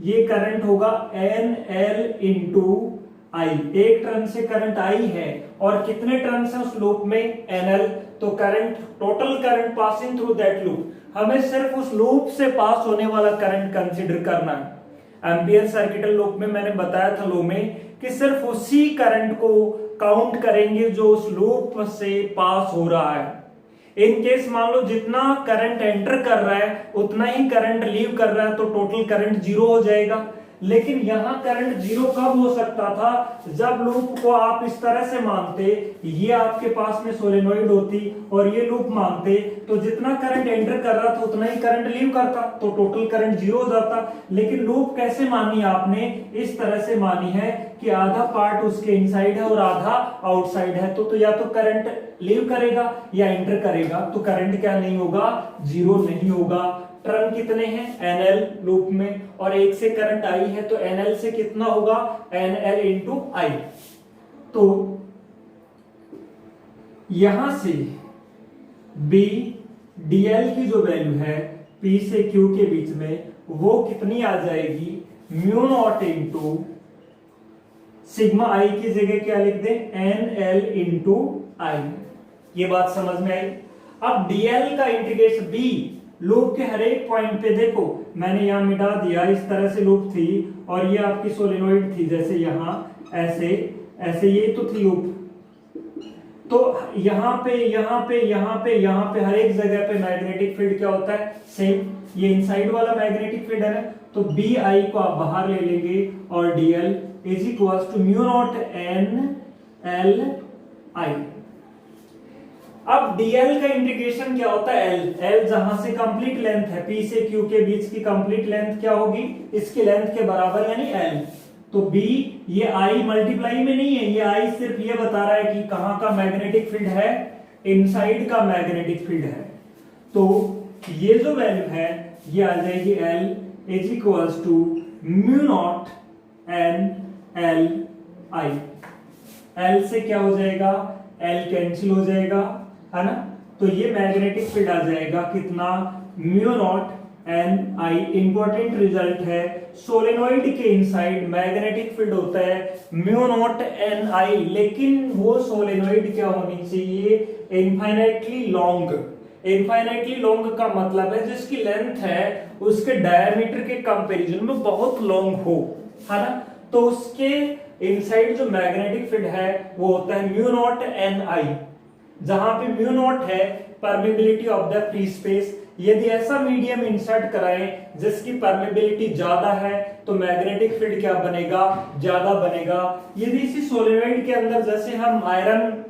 ये करंट होगा NL इंटू आई। एक टर्न से करंट आई है और कितने टर्न से उस लूप में NL, तो current, total current passing through that loop, हमें सिर्फ उस लूप से पास होने वाला करंट कंसीडर करना है। एम्पियर सर्किटल लूप में मैंने बताया था लो में कि सिर्फ उसी करंट को काउंट करेंगे जो उस लूप से पास हो रहा है। इन केस मान लो जितना करंट एंटर कर रहा है उतना ही करंट लीव कर रहा है, तो टोटल करंट 0 हो जाएगा। लेकिन यहां करंट 0 कब हो सकता था, जब लूप को आप इस तरह से मानते, ये आपके पास में सोलेनोइड होती और ये लूप मानते, तो जितना करंट एंटर कर रहा था उतना ही करंट लीव करता, तो टोटल करंट 0 हो जाता। लेकिन लूप कैसे मानी आपने, इस तरह से मानी है कि आधा पार्ट उसके इनसाइड है और आधा आउटसाइड है, तो या तो करंट लीव करेगा या एंटर करेगा, तो करंट क्या नहीं होगा, 0 नहीं होगा। टर्न कितने हैं NL लूप में, और एक से करंट आई है तो NL से कितना होगा, NL इंटू आई। तो यहां से B DL की जो वैल्यू है P से Q के बीच में, वो कितनी आ जाएगी, म्यू नॉट इंटू सिग्मा आई की जगह क्या लिख दें, NL इंटू आई। ये बात समझ में आई। अब DL का इंटीग्रेशन B लूप के हर एक पॉइंट पे देखो, मैंने यहां मिटा दिया, इस तरह से लूप थी और ये आपकी सोलेनोइड थी, जैसे यहां ऐसे ऐसे, ये तो थी लूप, तो यहां पे यहां पे यहां पे यहां पे हर एक जगह पे मैग्नेटिक फील्ड क्या होता है, सेम, ये इनसाइड वाला मैग्नेटिक फील्ड है ना, तो बी आई को आप बाहर ले लेंगे और dl is equals to mu naught n l I. अब dl का इंटीग्रेशन क्या होता है, l जहां से कंप्लीट लेंथ है, p से q के बीच की कंप्लीट लेंथ क्या होगी, इसकी लेंथ के बराबर यानी l। तो b, ये i मल्टीप्लाई में नहीं है, ये i सिर्फ ये बता रहा है कि कहां का मैग्नेटिक फील्ड है, इनसाइड का मैग्नेटिक फील्ड है। तो ये जो वैल्यू है ये आ जाएगी l is equals to mu naught n l I. l से क्या हो जाएगा, l कैंसिल हो जाएगा, है ना, तो ये मैग्नेटिक फील्ड आ जाएगा कितना, म्यू नॉट एन आई। इंपॉर्टेंट रिजल्ट है, सोलेनोइड के इनसाइड मैग्नेटिक फील्ड होता है म्यू नॉट एन आई, लेकिन वो सोलेनोइड क्या होनी चाहिए, इनफाइनाइटली लॉन्ग। इनफाइनाइटली लॉन्ग का मतलब है जिसकी लेंथ है उसके डायमीटर के कंपैरिजन में बहुत लॉन्ग हो, है ना, तो उसके इनसाइड जो मैग्नेटिक फील्ड है वो होता है म्यू नॉट एन आई। जहां पे म्यू नॉट है permeability of the free space, यदि ऐसा मीडियम इंसर्ट कराएं जिसकी परमेबिलिटी ज्यादा है तो मैग्नेटिक फील्ड क्या बनेगा, ज्यादा बनेगा। यदि इसी सोलेनोइड के अंदर जैसे हम आयरन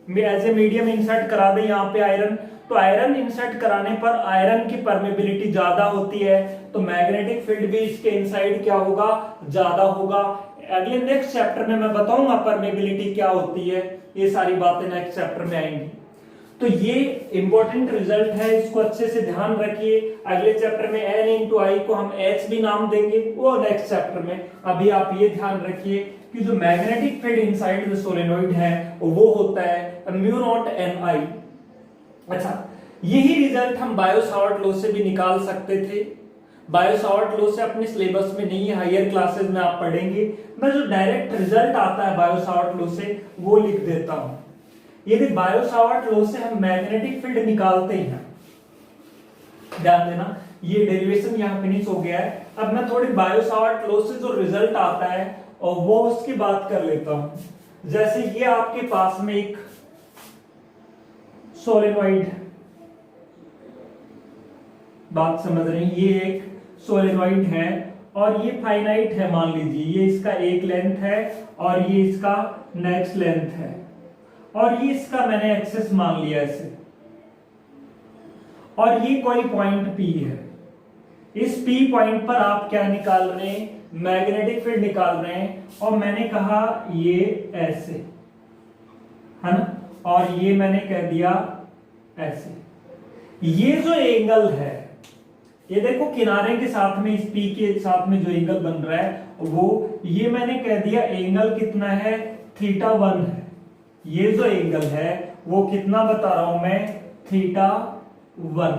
में एज ए मीडियम इंसर्ट करा दें, यहाँ पे आयरन, तो आयरन इंसर्ट कराने पर आयरन की परमेबिलिटी ज्यादा होती है तो मैग्नेटिक फील्ड भी इसके इनसाइड क्या होगा, ज्यादा होगा। अगले नेक्स्ट चैप्टर में मैं बताऊंगा परमेबिलिटी क्या होती है, ये सारी बातें नेक्स्ट चैप्टर में आएंगी। तो ये इंपॉर्टेंट रिजल्ट है, इसको अच्छे से ध्यान रखिए। अगले चैप्टर में n इंटू आई को हम h भी नाम देंगे, वो नेक्स्ट चैप्टर में। अभी आप ये ध्यान रखिए कि जो magnetic field inside the solenoid है वो होता है म्यू नॉट एन आई। अच्छा, यही रिजल्ट हम बायो-सावर्ट लॉ से भी निकाल सकते थे। बायो-सावर्ट लॉ से अपने सिलेबस में नहीं है, हायर क्लासेस में आप पढ़ेंगे। मैं जो डायरेक्ट रिजल्ट आता है बायो-सावर्ट लॉ से वो लिख देता हूं। यदि बायो-सावर्ट लॉ से हम मैग्नेटिक फील्ड निकालते हैं, ध्यान देना ये डेरिवेशन यहां फिनिश हो गया है। अब मैं थोड़ी बायो-सावर्ट लॉ से जो रिजल्ट आता है और वो उसकी बात कर लेता हूं। जैसे ये आपके पास में एक सोलेनोइड, बात समझ रहे हैं, ये एक सोलेनोइड है और ये फाइनाइट है, मान लीजिए ये इसका एक लेंथ है और ये इसका नेक्स्ट लेंथ है और ये इसका मैंने एक्सेस मान लिया इसे, और ये कोई पॉइंट P है। इस P पॉइंट पर आप क्या निकाल रहे हैं, मैग्नेटिक फील्ड निकाल रहे हैं, और मैंने कहा ये ऐसे, है ना, और ये मैंने कह दिया ऐसे। ये जो एंगल है ये देखो किनारे के साथ में, इस P के साथ में जो एंगल बन रहा है वो, ये मैंने कह दिया एंगल कितना है, θ1 है। ये जो एंगल है वो कितना बता रहा हूं मैं, θ1।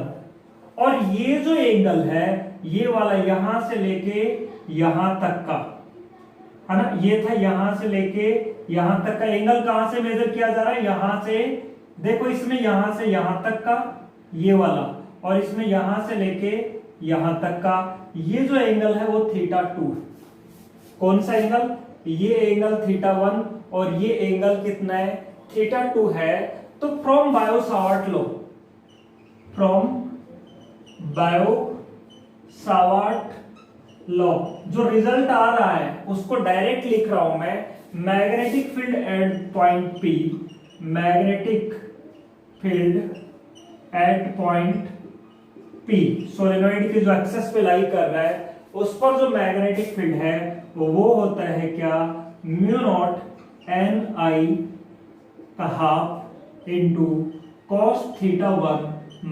और ये जो एंगल है ये वाला यहां से लेके यहां तक का है ना, ये था यहां से लेके यहां तक का एंगल कहां से मेजर किया जा रहा है, यहां से। देखो इसमें यहां से यहां तक का ये वाला, और इसमें यहां से लेके यहां तक का ये जो एंगल है वो θ2। कौन सा एंगल, ये एंगल θ1 और ये एंगल कितना है, θ2 है। तो from Biot-Savart law, from Biot-Savart law जो रिजल्ट आ रहा है उसको डायरेक्ट लिख रहा हूं मैं, magnetic field at point P, magnetic field at point P, solenoid के जो एक्सेस पे लाई कर रहा है उस पर जो मैग्नेटिक फील्ड है वो होता है क्या, म्यू नॉट Ni का half into cos θ1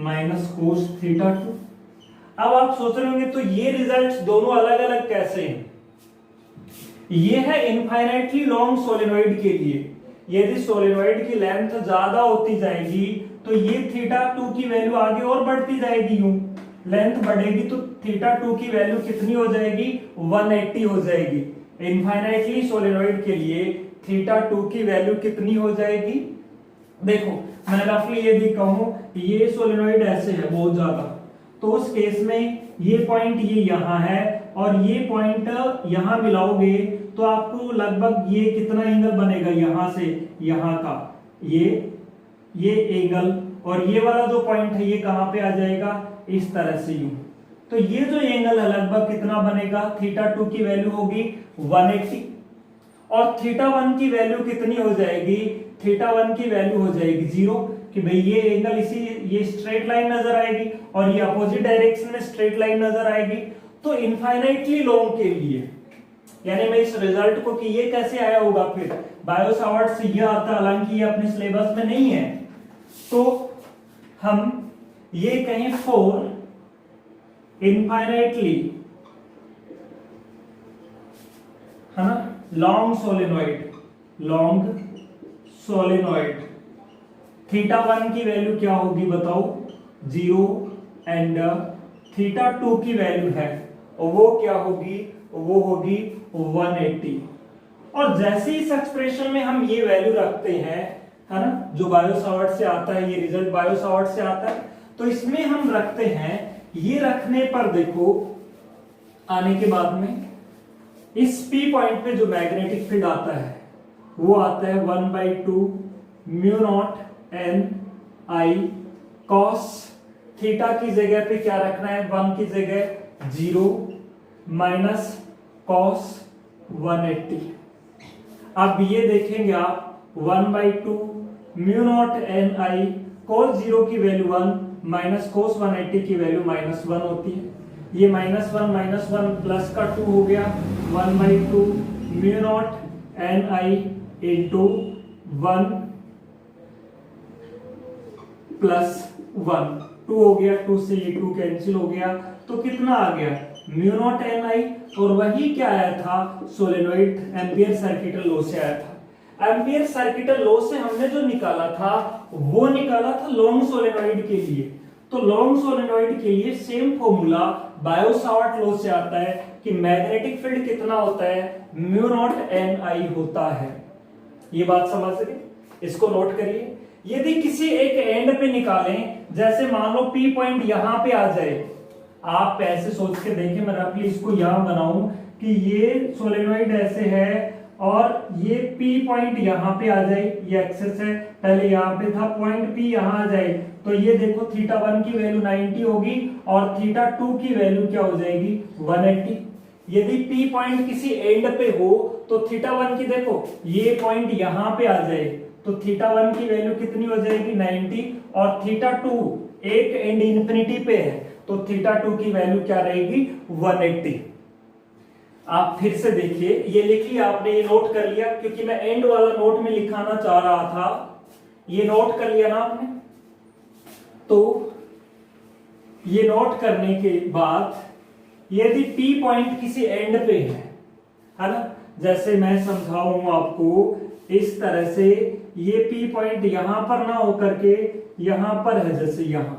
minus cos θ2। अब आप सोच रहे होंगे तो ये रिजल्ट्स दोनों अलग अलग कैसे हैं। ये है इनफाइनाइटली लॉन्ग सोलेनोइड के लिए, यदि सोलेनोइड की लेंथ ज्यादा होती जाएगी तो ये θ2 की वैल्यू आगे और बढ़ती जाएगी, यूं लेंथ बढ़ेगी तो θ2 की वैल्यू कितनी हो जाएगी, 180 हो जाएगी। इनफाइनाइटली सोलेनोइड के लिए θ2 की वैल्यू कितनी हो जाएगी, देखो मैं रफली यदि कहूं ये सोलेनोइड ऐसे है बहुत ज्यादा, तो उस केस में ये पॉइंट ये यहां है और ये पॉइंट यहां मिलाओगे तो आपको लगभग ये कितना एंगल बनेगा, यहां से यहां का ये एंगल, और ये वाला जो पॉइंट है ये कहां पे आ जाएगा, इस तरह से यूं। तो ये जो एंगल है लगभग कितना बनेगा, θ2 की वैल्यू होगी 180 और θ1 की वैल्यू कितनी हो जाएगी, θ1 की वैल्यू हो जाएगी 0, कि भाई ये एंगल इसी, ये स्ट्रेट लाइन नजर आएगी और ये अपोजिट डायरेक्शन में स्ट्रेट लाइन नजर आएगी। तो इनफाइनाइटली लॉन्ग के लिए, यानी मैं इस रिजल्ट को कि ये कैसे आया होगा, फिर बायो-सावर्ट से ये आता, हालांकि ये अपने सिलेबस में नहीं है, तो हम ये कहें फॉर इनफाइनाइटली, है ना, लॉन्ग सोलेनोइड, लॉन्ग सोलेनोइड θ1 की वैल्यू क्या होगी बताओ, 0 एंड θ2 की वैल्यू है वो क्या होगी, वो होगी 180। और जैसे इस एक्सप्रेशन में हम ये वैल्यू रखते हैं, है ना, जो बायो-सावर्ट से आता है, ये रिजल्ट बायो-सावर्ट से आता है, तो इसमें हम रखते हैं, ये रखने पर देखो आने के बाद में इस P पॉइंट पे जो मैग्नेटिक फील्ड आता है वो आता है 1/2 mu naught Ni cos theta की जगह पे क्या रखना है, 1 की जगह 0 माइनस cos 180। अब ये देखेंगे आप 1/2 म्यू नॉट Ni cos 0 की वैल्यू 1 माइनस cos 180 की वैल्यू -1 होती है। ये -1 प्लस का 2 हो गया, 1/2 mu naught Ni into 1 plus 1, 2 हो गया, 2 से ये 2 कैंसिल हो गया, तो कितना आ गया, म्यू नॉट Ni, और वही क्या आया था, सोलेनोइड एम्पियर सर्किटल लॉ से आया था। एम्पियर सर्किटल लॉ से हमने जो निकाला था वो निकाला था लॉन्ग सोलेनोइड के लिए। तो लॉन्ग सोलेनोइड के लिए सेम फॉर्मूला बायो-सावर्ट लॉ से आता है कि मैग्नेटिक फील्ड कितना होता है, म्यू नॉट Ni होता है। ये बात समझ गए, इसको नोट करिए। यदि किसी एक एंड पे निकालें, जैसे मान लो P पॉइंट यहां पे आ जाए, आप ऐसे सोच के देखें, मैं रफली इसको यहां बनाऊं कि ये सोलेनोइड ऐसे है और ये P पॉइंट यहां पे आ जाए, ये एक्सेस है, पहले यहां पे था, पॉइंट P यहां आ जाए, तो ये देखो θ1 की वैल्यू 90 होगी और θ2 की वैल्यू क्या हो जाएगी, 180। यदि P पॉइंट किसी एंड पे हो तो θ1 की देखो ये पॉइंट यहां पे आ जाए तो θ1 की वैल्यू कितनी हो जाएगी, 90, और θ2 एक एंड इंफिनिटी पे है तो θ2 की वैल्यू क्या रहेगी, 180। आप फिर से देखिए, ये लिख लिया आपने, ये नोट कर लिया, क्योंकि मैं एंड वाला नोट में लिखाना चाह रहा था, ये नोट कर लिया ना आपने। तो ये नोट करने के बाद यदि P पॉइंट किसी एंड पे है ना, जैसे मैं समझाऊं आपको इस तरह से, ये P पॉइंट यहां पर ना होकर के यहां पर है, जैसे यहां,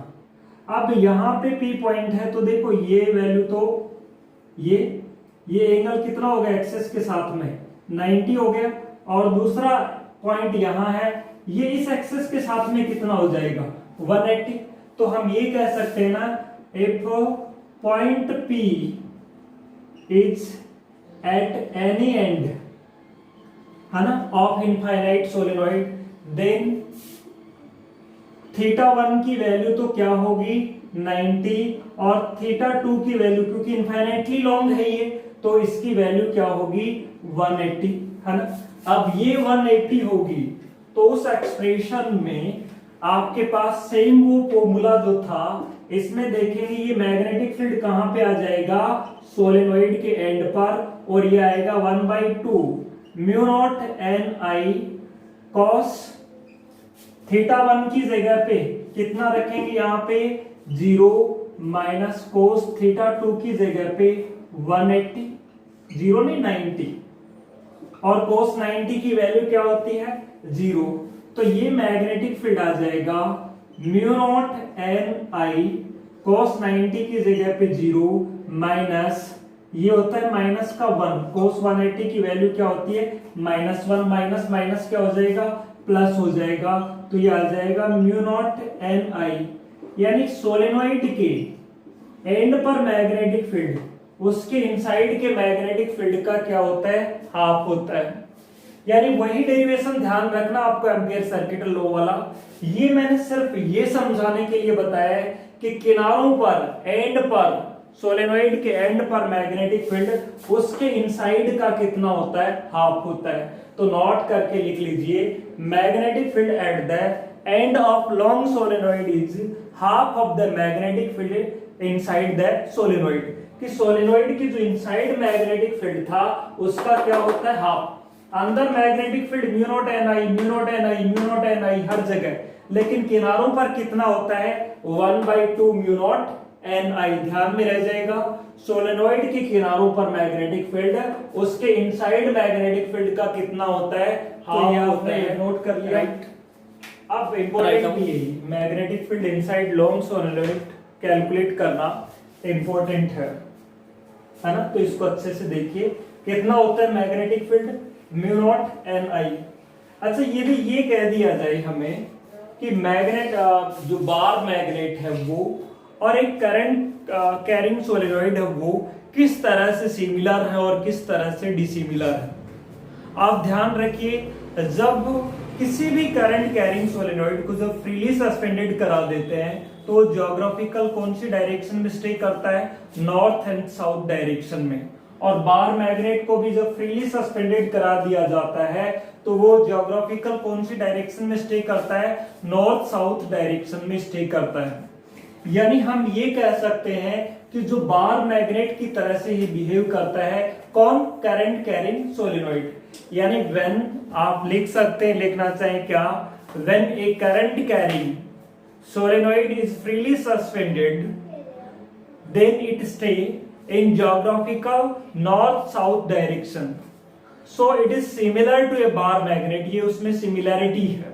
अब यहां पे P पॉइंट है तो देखो ये वैल्यू तो ये एंगल कितना हो गया एक्सेस के साथ में 90 हो गया, और दूसरा पॉइंट यहां है, ये इस एक्सेस के साथ में कितना हो जाएगा 180। तो हम ये कह सकते हैं ना, if point P is at any and है ना ऑफ इनफाइनाइट सोलेनोइड, देन θ1 की वैल्यू तो क्या होगी 90, और θ2 की वैल्यू, क्योंकि इनफाइनाइटली लॉन्ग है ये, तो इसकी वैल्यू क्या होगी 180 है ना। अब ये 180 होगी तो उस एक्सप्रेशन में आपके पास सेम वो फॉर्मूला जो था, इसमें देखेंगे ये मैग्नेटिक फील्ड कहां पे आ जाएगा सोलेनोइड के एंड पर, और ये आएगा 1/2 म्यू नॉट NI cos θ1 की जगह पे कितना रखेंगे यहाँ पे 0 माइनस कोस θ2 की जगह पे 180, 0 नहीं 90, और कोस 90 की वैल्यू क्या होती है 0। तो ये मैग्नेटिक फील्ड आ जाएगा म्यू नॉट NI cos 90 की जगह पे 0 माइनस, ये होता है माइनस का 1, कोस 180 की वैल्यू क्या होती है -1, माइनस माइनस क्या हो जाएगा प्लस हो जाएगा, तो ये आ जाएगा म्यू नॉट NI, यानी सोलेनोइड के एंड पर मैग्नेटिक फील्ड उसके इनसाइड के मैग्नेटिक फील्ड का क्या होता है हाफ होता है। यानी वही डेरिवेशन ध्यान रखना आपको एम्पियर सर्किट लॉ वाला। ये मैंने सिर्फ ये समझाने के लिए बताया है कि किनारों पर एंड पर सोलेनोइड के एंड पर मैग्नेटिक फील्ड उसके इनसाइड का कितना होता है हाफ होता है। तो नोट करके लिख लीजिए magnetic field at the end of long solenoid is half of the magnetic field inside the solenoid, कि सोलेनोइड की जो इनसाइड मैग्नेटिक फील्ड था उसका क्या होता है हाफ। अंदर magnetic field mu naught NI mu naught NI mu naught NI हर जगह, लेकिन किनारों पर कितना होता है 1/2 म्यू नॉट NI। ध्यान में रह जाएगा सोलेनोइड के किनारों पर मैग्नेटिक फील्ड उसके इनसाइड मैग्नेटिक फील्ड का कितना होता है तो यह होता है, नोट कर लिया। अब इंपॉर्टेंट ये magnetic field inside long solenoid calculate करना इंपॉर्टेंट है ना। तो इसको अच्छे से देखिए कितना होता है magnetic field mu naught NI। अच्छा ये भी ये कह दिया जाए हमें कि मैग्नेट जो बार मैग्नेट है वो और एक करंट कैरिंग सोलेनोइड है वो किस तरह से सिमिलर है और किस तरह से डिसिमिलर है। आप ध्यान रखिए जब किसी भी करंट कैरिंग सोलेनोइड को जब फ्रीली सस्पेंडेड करा देते हैं तो ज्योग्राफिकल कौन सी डायरेक्शन में स्टे करता है नॉर्थ एंड साउथ डायरेक्शन में, और बार मैग्नेट को भी जब फ्रीली सस्पेंडेड करा दिया जाता है तो वो ज्योग्राफिकल कौन सी डायरेक्शन में स्टे करता है नॉर्थ साउथ डायरेक्शन में स्टे करता है। यानी हम ये कह सकते हैं कि जो बार मैग्नेट की तरह से ही बिहेव करता है कौन करंट कैरिंग सोलेनोइड। यानी व्हेन आप लिख सकते हैं, लिखना चाहें क्या, when a current carrying solenoid is freely suspended then it stay in geographical north south direction, so it is similar to a bar magnet। ये उसमें सिमिलैरिटी है।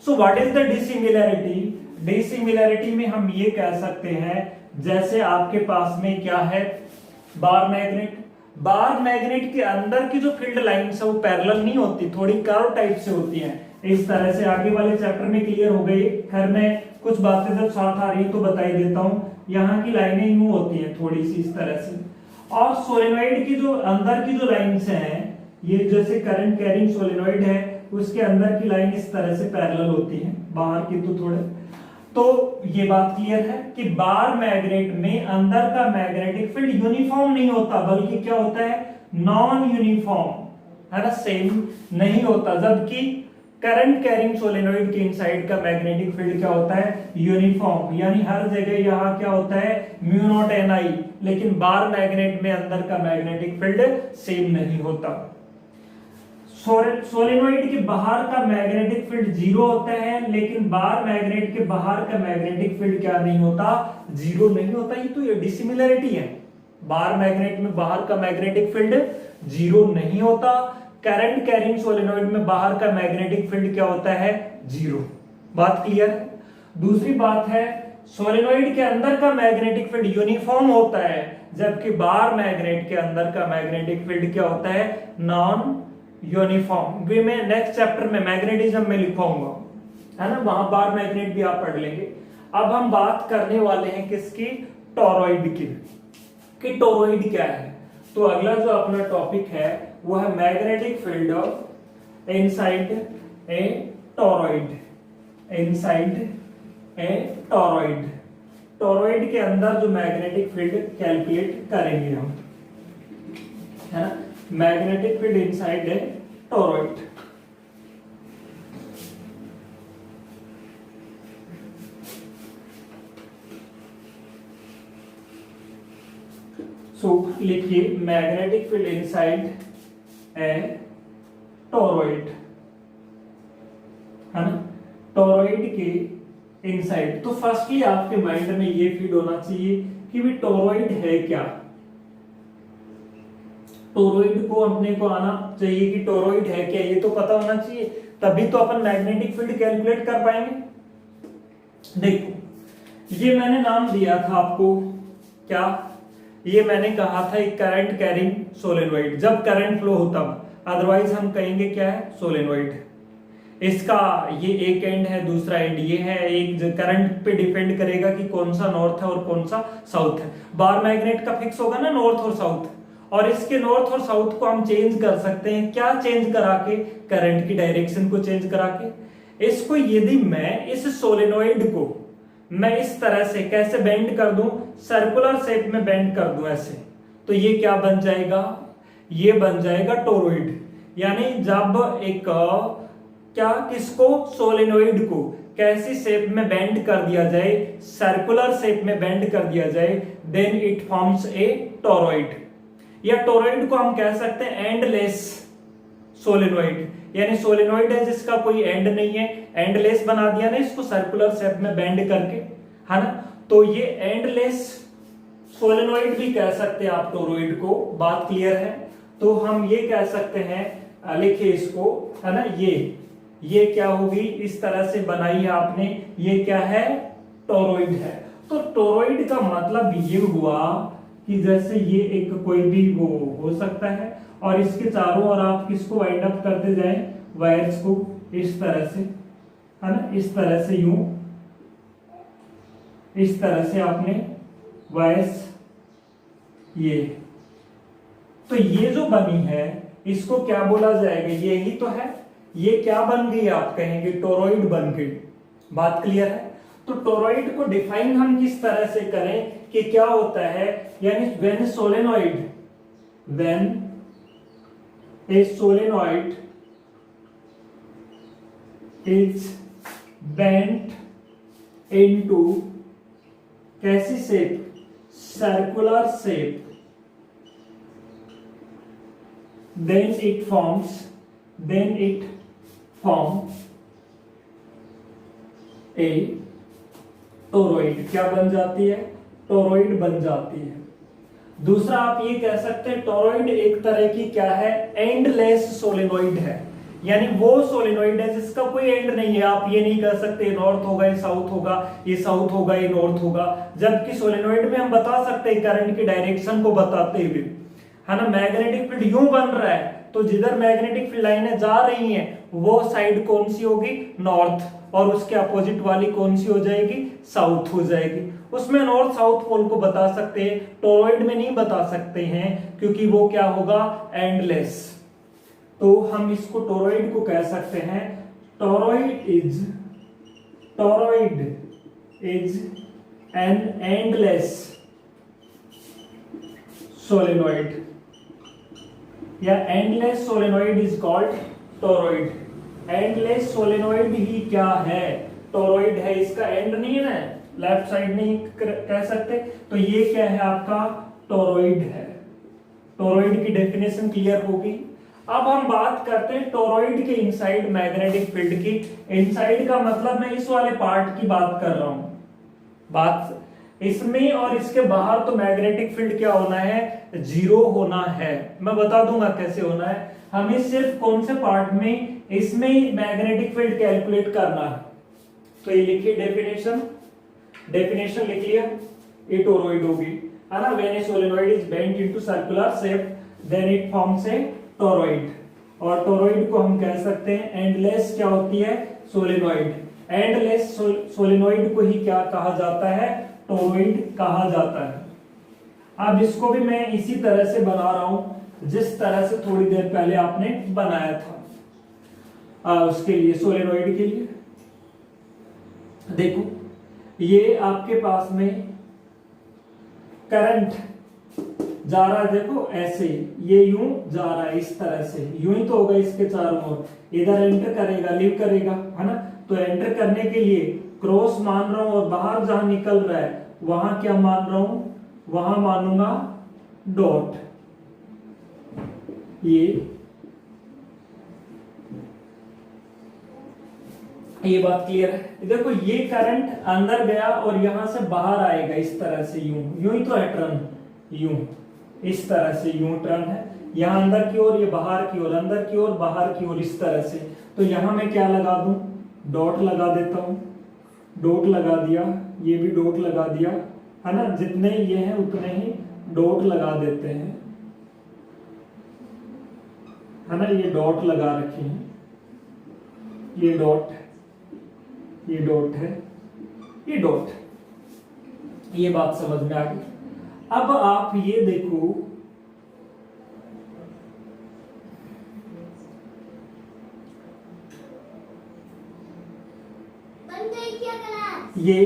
so what is the dissimilarity? dissimilarity में हम ये कह सकते हैं जैसे आपके पास में क्या है बार मैग्नेट के अंदर की जो फील्ड लाइंस है वो पैरेलल नहीं होती, थोड़ी कर्व टाइप से होती हैं। इस तरह से आगे वाले चैप्टर में क्लियर हो गई। खैर मैं कुछ बातें जब साथ आ रही है तो बताई देता हूं। यहाँ की लाइनें यूं होती हैं थोड़ी सी इस तरह से, और सोलेनोइड की जो अंदर की जो लाइंस हैं ये जैसे करंट कैरिंग सोलेनोइड है उसके अंदर की लाइन इस तरह से पैरेलल होती है, बाहर की तो थोड़े। तो ये बात क्लियर है कि बार मैग्नेट में अंदर का मैग्नेटिक फील्ड यूनिफॉर्म नहीं होता बल्कि क्या होता है नॉन यूनिफॉर्म है ना, सेम नहीं होता, जबकि करंट कैरिंग सोलेनोइड के इनसाइड का मैग्नेटिक फील्ड क्या होता है यूनिफॉर्म। यानी हर जगह यहाँ क्या होता है म्यू नॉट NI, लेकिन बार मैग्नेट में अंदर का मैग्नेटिक फील्ड सेम नहीं होता। सोलेनोइड के बाहर का मैग्नेटिक फील्ड जीरो होता है, लेकिन बार मैग्नेट के बाहर का मैग्नेटिक फील्ड क्या नहीं होता, जीरो नहीं होता। ये तो ये डिसिमिलरिटी है, बार मैग्नेट में बाहर का मैग्नेटिक फील्ड जीरो नहीं होता, करंट कैरिंग सोलेनोइड में बाहर का मैग्नेटिक फील्ड क्या होता है, जीरो। बात क्लियर है। दूसरी बात है, सोलेनोइड के अंदर का मैग्नेटिक फील्ड यूनिफॉर्म होता है, जबकि बार मैग्नेट के अंदर का मैग्नेटिक फील्ड क्या होता है, नॉन यूनिफॉर्म। वे मैं नेक्स्ट चैप्टर में मैग्नेटिज्म में लिखूंगा, है ना, वहां बार मैग्नेट भी आप पढ़ लेंगे। अब हम बात करने वाले हैं किसकी, टोरॉइड की, कि टोरॉइड क्या है। तो अगला जो अपना टॉपिक है वो है magnetic field of inside a toroid, inside a toroid. Toroid के अंदर जो मैग्नेटिक फील्ड कैलकुलेट करेंगे हम, है ना, magnetic field inside a toroid. So लिखिए magnetic field inside a toroid, है ना, टोरॉइड के इनसाइड। तो फर्स्टली आपके माइंड में ये फीड होना चाहिए कि भी टोरॉइड है क्या। टोरॉइड को अपने को आना चाहिए कि टोरॉइड है क्या, ये तो पता होना चाहिए, तभी तो अपन मैग्नेटिक फील्ड कैलकुलेट कर पाएंगे। देखो ये मैंने नाम दिया था आपको, क्या ये मैंने कहा था एक करंट कैरिंग सोलेनोइड, जब करंट फ्लो होता, अदरवाइज हम कहेंगे क्या है, सोलेनोइड। इसका ये एक एंड है, दूसरा एंड ये है, एक करंट पे डिपेंड करेगा कि कौन सा नॉर्थ है और कौन सा साउथ है। बार मैग्नेट का फिक्स होगा ना नॉर्थ और साउथ, और इसके नॉर्थ और साउथ को हम चेंज कर सकते हैं, क्या चेंज करा के, करंट की डायरेक्शन को चेंज करा के। इसको यदि मैं इस सोलेनोइड को मैं इस तरह से कैसे बेंड कर दूं, सर्कुलर शेप में बेंड कर दूं ऐसे, तो ये क्या बन जाएगा, ये बन जाएगा टोरॉइड। यानी जब एक क्या किसको, सोलेनोइड को कैसी शेप में बेंड कर दिया जाए, सर्कुलर शेप में बेंड कर दिया जाए, then it forms a toroid. या टोरॉइड को हम कह सकते हैं एंडलेस सोलेनोइड, यानी सोलेनोइड है जिसका कोई एंड नहीं है, एंडलेस बना दिया ना इसको सर्कुलर शेप में बेंड करके, है ना, तो ये एंडलेस सोलेनोइड भी कह सकते हैं आप टोरॉइड को। बात क्लियर है। तो हम ये कह सकते हैं, लिखिए इसको, है ना, ये क्या होगी, इस तरह से बनाई है आपने, ये क्या है, टोरॉइड है। तो टोरॉइड का मतलब ये हुआ कि जैसे ये एक कोई भी वो हो सकता है, और इसके चारों ओर आप किसको वाइंड अप करते जाएं, वायर्स को, इस तरह से, है ना, इस तरह से, यूं इस तरह से आपने वायर्स, ये तो ये जो बनी है इसको क्या बोला जाएगा, ये ही तो है, ये क्या बन गई आप कहेंगे, टोरॉइड बन गई। बात क्लियर है। तो टोरॉइड को डिफाइन हम किस तरह से करें कि क्या होता है, यानी when solenoid, when a solenoid is bent into कैसी shape, circular shape, then it forms a toroid. क्या बन जाती है, टोरॉइड बन जाती है। दूसरा आप ये कह सकते हैं टोरॉइड एक तरह की क्या है, एंडलेस सोलेनोइड है, यानी वो सोलेनोइड है जिसका कोई एंड नहीं है। आप ये नहीं कह सकते नॉर्थ होगा ये साउथ होगा, ये साउथ होगा ये नॉर्थ होगा, जबकि सोलेनोइड में हम बता सकते हैं करंट की डायरेक्शन को बताते हुए, है ना, मैग्नेटिक फील्ड यूं बन रहा है, तो जिधर मैग्नेटिक फील्ड लाइनें जा रही हैं वो साइड कौन सी होगी, नॉर्थ, और उसके अपोजिट वाली कौन सी हो जाएगी, साउथ हो जाएगी। उसमें नॉर्थ साउथ पोल को बता सकते हैं, टोरॉइड में नहीं बता सकते हैं क्योंकि वो क्या होगा, एंडलेस। तो हम इसको टोरॉइड को कह सकते हैं, toroid is an endless solenoid, या endless solenoid is called toroid. Endless solenoid ही क्या है, टोरॉइड है, इसका एंड नहीं है ना, लेफ्ट साइड नहीं कह सकते, तो ये क्या है आपका, टोरॉइड है। टोरॉइड की डेफिनेशन क्लियर होगी। अब हम बात करते हैं टोरॉइड के इनसाइड मैग्नेटिक फील्ड की। इनसाइड का मतलब मैं इस वाले पार्ट की बात कर रहा हूं, बात इसमें और इसके बाहर तो मैग्नेटिक फील्ड क्या होना है, जीरो होना है। मैं बता दूंगा कैसे होना है। हमें सिर्फ कौन से पार्ट में, इसमें मैग्नेटिक फील्ड कैलकुलेट करना है। तो ये लिखिए डेफिनेशन, डेफिनेशन लिख लिया, ये टोरॉइड होगी, है ना। When a solenoid is bent into circular shape then it forms a toroid. और टोरॉइड को हम कह सकते हैं एंडलेस क्या होती है, सोलेनॉइड। एंडलेस सोलेनॉइड को ही क्या कहा जाता है, टोरॉइड कहा जाता है। अब इसको भी मैं इसी तरह से बना रहा हूं जिस तरह से थोड़ी देर पहले आपने बनाया था। उसके लिए सोलेनॉइड के लिए देखो, ये आपके पास में करंट जा रहा है, देखो ऐसे, ये यूं जा रहा है इस तरह से, यूं ही तो होगा इसके चारों ओर, इधर एंटर करेगा, लीव करेगा, है ना। तो एंटर करने के लिए क्रॉस मान रहा हूं और बाहर जहां निकल रहा है वहां क्या मान रहा हूं, वहां मानूंगा डॉट। ये बात क्लियर है। देखो ये करंट अंदर गया और यहां से बाहर आएगा इस तरह से, यूं यूं ही तो है टर्न, यूं इस तरह से यूं टर्न है, यहां अंदर की ओर, ये बाहर की ओर, अंदर की ओर, बाहर की ओर, इस तरह से। तो यहां मैं क्या लगा दूं, डॉट लगा देता हूं, डॉट लगा दिया, ये भी डॉट लगा दिया, है ना। जितने ये हैं उतने ही डॉट लगा देते हैं, है ना। ये डॉट लगा रखे हैं, ये डॉट, ये डॉट है, ये डॉट, ये बात समझ में आ गई। अब आप ये देखो, ये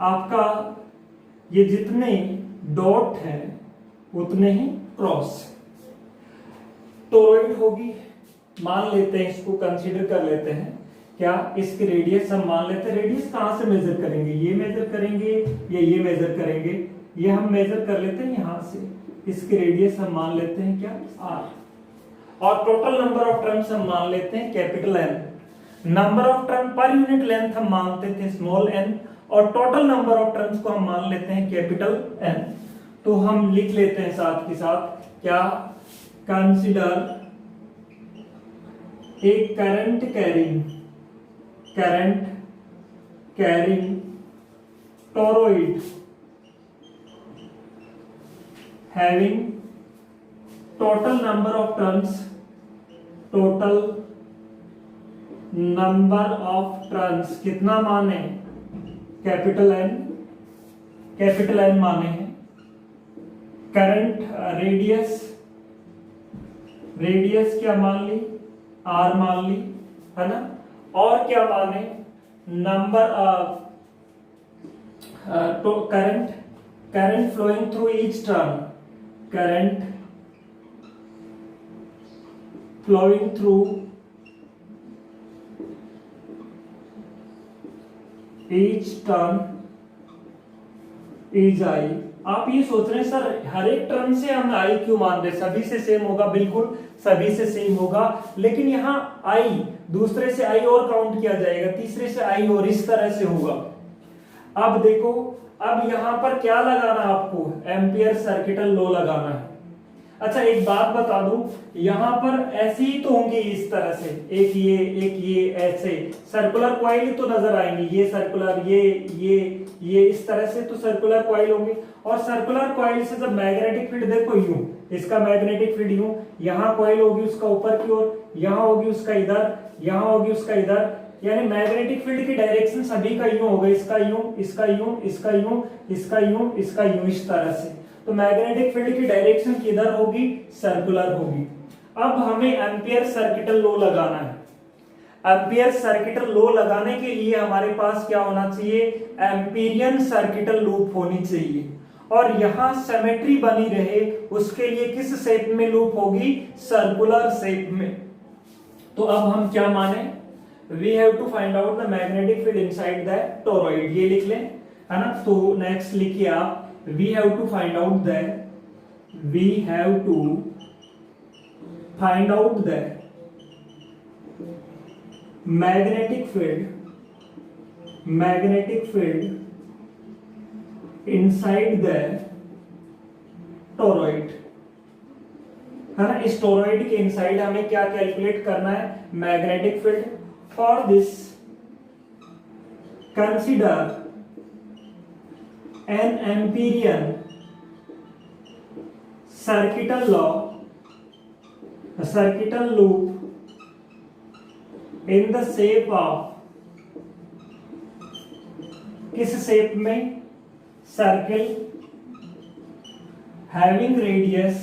आपका, ये जितने डॉट है उतने ही क्रॉस टोरॉइड होगी। मान लेते हैं, इसको कंसीडर कर लेते हैं, क्या इसकी रेडियस हम मान लेते हैं। रेडियस कहां से मेजर करेंगे, ये मेजर करेंगे या ये मेजर करेंगे, ये हम मेजर कर लेते हैं यहां से। इसकी रेडियस हम मान लेते हैं क्या, r। और टोटल नंबर ऑफ टर्न्स हम मान लेते हैं capital N। Number of turn per unit length हम मानते थे स्मॉल n, और टोटल नंबर ऑफ टर्न्स को हम मान लेते हैं कैपिटल N। तो हम लिख लेते हैं साथ के साथ क्या, consider a current carrying toroid having total number of turns, total number of turns कितना माने, कैपिटल N माने हैं। करंट रेडियस क्या मान ली, R मान ली, है ना। और क्या माने, number of current flowing through each turn, current flowing through each turn is I। आप ये सोच रहे हैं सर हर एक टर्न से हम I क्यों मान रहे, सभी से सेम होगा, बिल्कुल सभी से सेम होगा, लेकिन यहाँ I दूसरे से I और काउंट किया जाएगा, तीसरे से I और, इस तरह से होगा। अब देखो, अब यहां पर क्या लगाना है आपको, एम्पियर सर्किटल लॉ लगाना है। अच्छा एक बात बता दूं, यहां पर ऐसे ही तो होंगे इस तरह से, एक ये ऐसे सर्कुलर कॉइल तो नजर आएंगे, ये सर्कुलर, ये इस तरह से तो सर्कुलर कॉइल होंगे। और सर्कुलर कॉइल से जब मैग्नेटिक फील्ड देखो यूं, इसका मैग्नेटिक फील्ड यूं, यहां कॉइल होगी उसका ऊपर की ओर, यहां होगी उसका इधर, यहां होगी उसका इधर, यानी मैग्नेटिक फील्ड की डायरेक्शन सभी का यूं होगा, इसका यूं, इसका यूं, इसका यूं, इसका यूं, इसका यूं, इस तरह से। तो मैग्नेटिक फील्ड की डायरेक्शन किधर होगी, सर्कुलर होगी। अब हमें एम्पियर सर्किटल लॉ लगाना है। एम्पियर सर्किटल लॉ लगाने के लिए हमारे पास क्या होना चाहिए, एम्पीरियन सर्किटल लूप होनी चाहिए, और यहां सिमेट्री बनी रहे उसके लिए किस शेप में लूप होगी, सर्कुलर शेप में। तो अब हम क्या माने, we have to find out the magnetic field inside the toroid, ये लिख लें, है ना। तो नेक्स्ट लिखिए आप, we have to find out the find out the magnetic field inside the toroid, है ना। इस टोरॉइड के इनसाइड हमें क्या कैलकुलेट करना है, magnetic field. For this consider N empyrean circuital loop in the shape of, किस शेप में, सर्किल having radius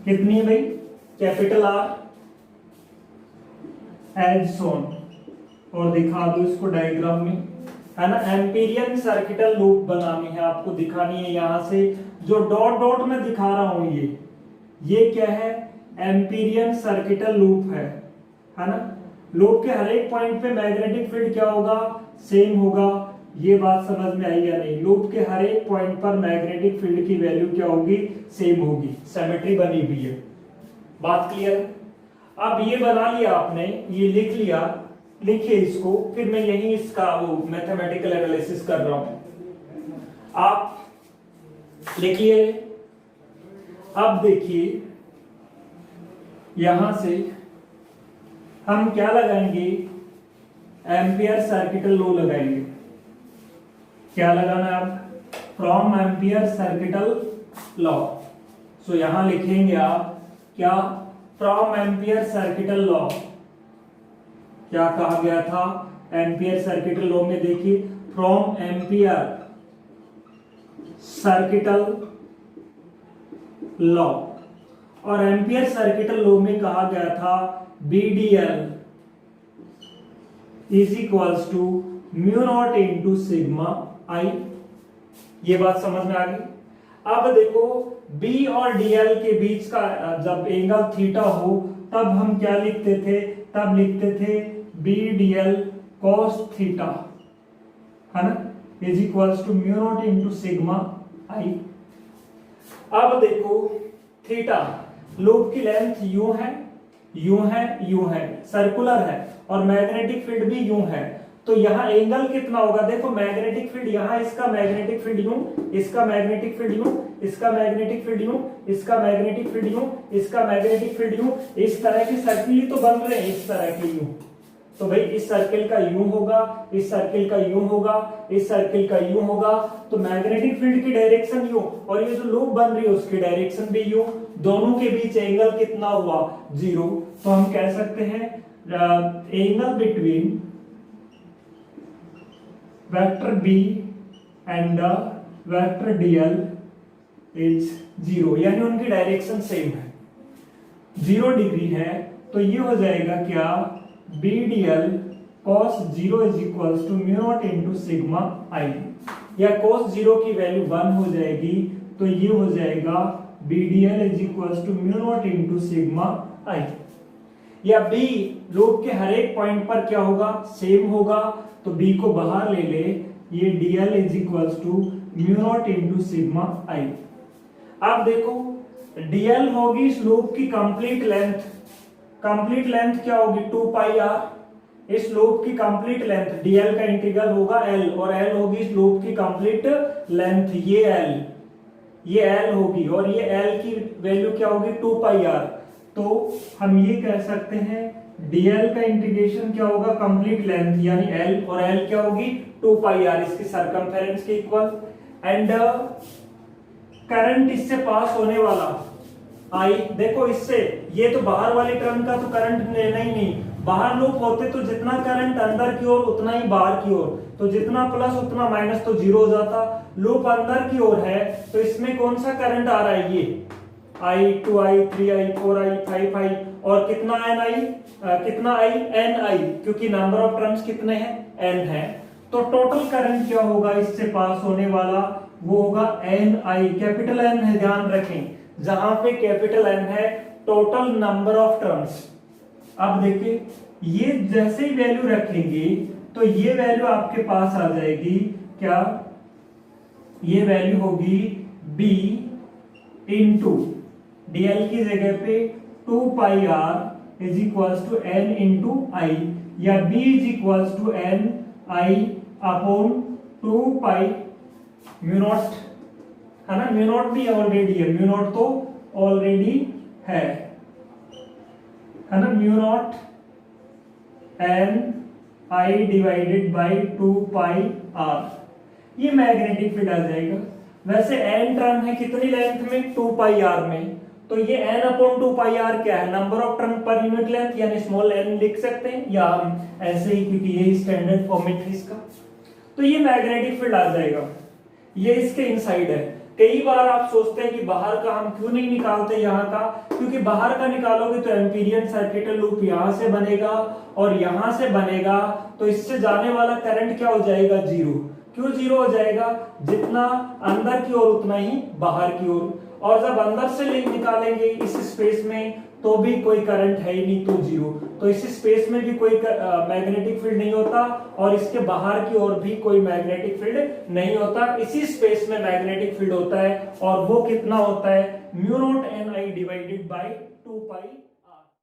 कितनी है भाई, कैपिटल आर, एज सोन, और दिखा दो इसको डायग्राम में, है ना। एम्पीरियन सर्किटल लूप बनानी है आपको, दिखानी है। यहां से जो डॉट डॉट में दिखा रहा हूं ये क्या है, एम्पीरियन सर्किटल लूप है ना। लूप के हर एक पॉइंट पे मैग्नेटिक फील्ड क्या होगा, सेम होगा। ये बात समझ में आई या नहीं, लूप के हर एक पॉइंट पर मैग्नेटिक फील्ड की वैल्यू क्या होगी, सेम होगी, सिमेट्री बनी हुई है। बात क्लियर। अब ये बना लिया आपने, ये लिख लिया, लिखिए इसको, फिर मैं यही इसका वो मैथमेटिकल एनालिसिस कर रहा हूं, आप लिखिए। अब देखिए यहां से हम क्या लगाएंगे, एम्पियर सर्किटल लॉ लगाएंगे। क्या लगाना है आप, फ्रॉम एम्पियर सर्किटल लॉ। सो यहां लिखेंगे आप क्या, फ्रॉम एम्पियर सर्किटल लॉ। क्या कहा गया था एम्पियर सर्किटल लॉ में, देखिए फ्रॉम एम्पियर सर्किटल लॉ, और एम्पियर सर्किटल लॉ में कहा गया था BDL is equals to mu naught into sigma I. ये बात समझ में आ गई। अब देखो B और DL के बीच का जब एंगल थीटा हो तब हम क्या लिखते थे, तब लिखते थे BDL cos थीटा, है ना, is equals to mu naught into sigma I. अब देखो थीटा, लूप की लेंथ यूं है, सर्कुलर है, और मैग्नेटिक फील्ड भी यूं है, तो यहाँ एंगल कितना होगा, देखो मैग्नेटिक फील्ड यहाँ, इसका मैग्नेटिक फील्ड यूं, इसका मैग्नेटिक फील्ड यूं, इसका मैग्नेटिक फील्ड यूं, इसका मैग्नेटिक फील्ड यूं, इसका मैग्नेटिक फील्ड यूं, इस तरह के सर्किल ही तो बन रहे हैं, इस तरह के यूं। तो भाई इस सर्किल का यूं होगा, इस सर्किल का यूं होगा, इस सर्किल का यूं होगा, तो मैग्नेटिक फील्ड की डायरेक्शन यूं, और ये जो लूप बन रही है उसकी डायरेक्शन भी यूं, दोनों के बीच एंगल कितना हुआ, 0। तो हम कह सकते हैं angle between vector B and vector DL is 0, यानी उनकी डायरेक्शन सेम है, 0 डिग्री है। तो ये हो जाएगा क्या, BDL cos 0 is equals to mu naught into sigma I, या cos 0 की वैल्यू 1 हो जाएगी, तो ये हो जाएगा BDL is equals to mu naught into sigma I. या B लूप के हर एक पॉइंट पर क्या होगा, सेम होगा, तो B को बाहर ले ले, ये DL is equals to mu naught into sigma I. अब देखो DL होगी इस लूप की कंप्लीट लेंथ क्या होगी, 2 पाई r। इस लूप की कंप्लीट लेंथ, DL का इंटीग्रल होगा L, और L होगी इस लूप की कंप्लीट लेंथ, ये L होगी, और ये L की वैल्यू क्या होगी, 2 पाई r। तो हम ये कह सकते हैं DL का इंटीग्रेशन क्या होगा, कंप्लीट लेंथ यानी L, और L क्या होगी, 2 पाई r, इसके सरकमफेरेंस के इक्वल। एंड करंट इससे पास होने वाला I, देखो इससे, ये तो बाहर वाले टर्म का तो करंट लेना ही नहीं, बाहर लूप होते तो जितना करंट अंदर की ओर उतना ही बाहर की ओर, तो जितना प्लस उतना माइनस, तो 0 हो जाता। लूप अंदर की ओर है तो इसमें कौन सा करंट आ रहा है, ये I, 2I, 3I, 4I, 5I, और कितना कितना I, NI, क्योंकि नंबर ऑफ टर्म्स कितने हैं, N है। तो टोटल करंट क्या होगा इससे पास होने वाला, वो होगा NI, कैपिटल N है, ध्यान रखें, जहां पे कैपिटल N है, टोटल नंबर ऑफ टर्म्स। अब देखिए ये जैसे ही वैल्यू रखेंगे तो ये वैल्यू आपके पास आ जाएगी, क्या, ये वैल्यू होगी B इंटू dl की जगह पे 2 pi r is equals to n into I, या B is equals to n I upon 2 pi mu naught, है ना, म्यू नॉट भी ऑलरेडी है, म्यू नॉट तो ऑलरेडी है ना, mu naught n I divided by 2 pi r, ये magnetic field आ जाएगा। वैसे n टर्म है कितनी लेंथ में, 2 पाई r में, तो ये n अपॉन 2 पाई r क्या है, number of term per unit length, यानी स्मॉल n लिख सकते हैं, या हम ऐसे ही, क्योंकि यही स्टैंडर्ड फॉर्मेट है इसका। तो ये मैग्नेटिक फील्ड आ जाएगा, ये इसके इनसाइड है। कई बार आप सोचते हैं कि बाहर का हम क्यों नहीं निकालते यहाँ का, क्योंकि बाहर का निकालोगे तो एम्पीरियन सर्किटल लूप यहाँ से बनेगा और यहाँ से बनेगा, तो इससे जाने वाला करंट क्या हो जाएगा, जीरो। क्यों जीरो हो जाएगा, जितना अंदर की ओर उतना ही बाहर की ओर, और जब अंदर से निकालेंगे इस स्पेस में तो भी कोई करंट है ही नहीं, तो जीरो। तो इस स्पेस में भी कोई मैग्नेटिक फील्ड नहीं होता, और इसके बाहर की ओर भी कोई मैग्नेटिक फील्ड नहीं होता। इसी स्पेस में मैग्नेटिक फील्ड होता है, और वो कितना होता है, mu naught N I divided by 2 pi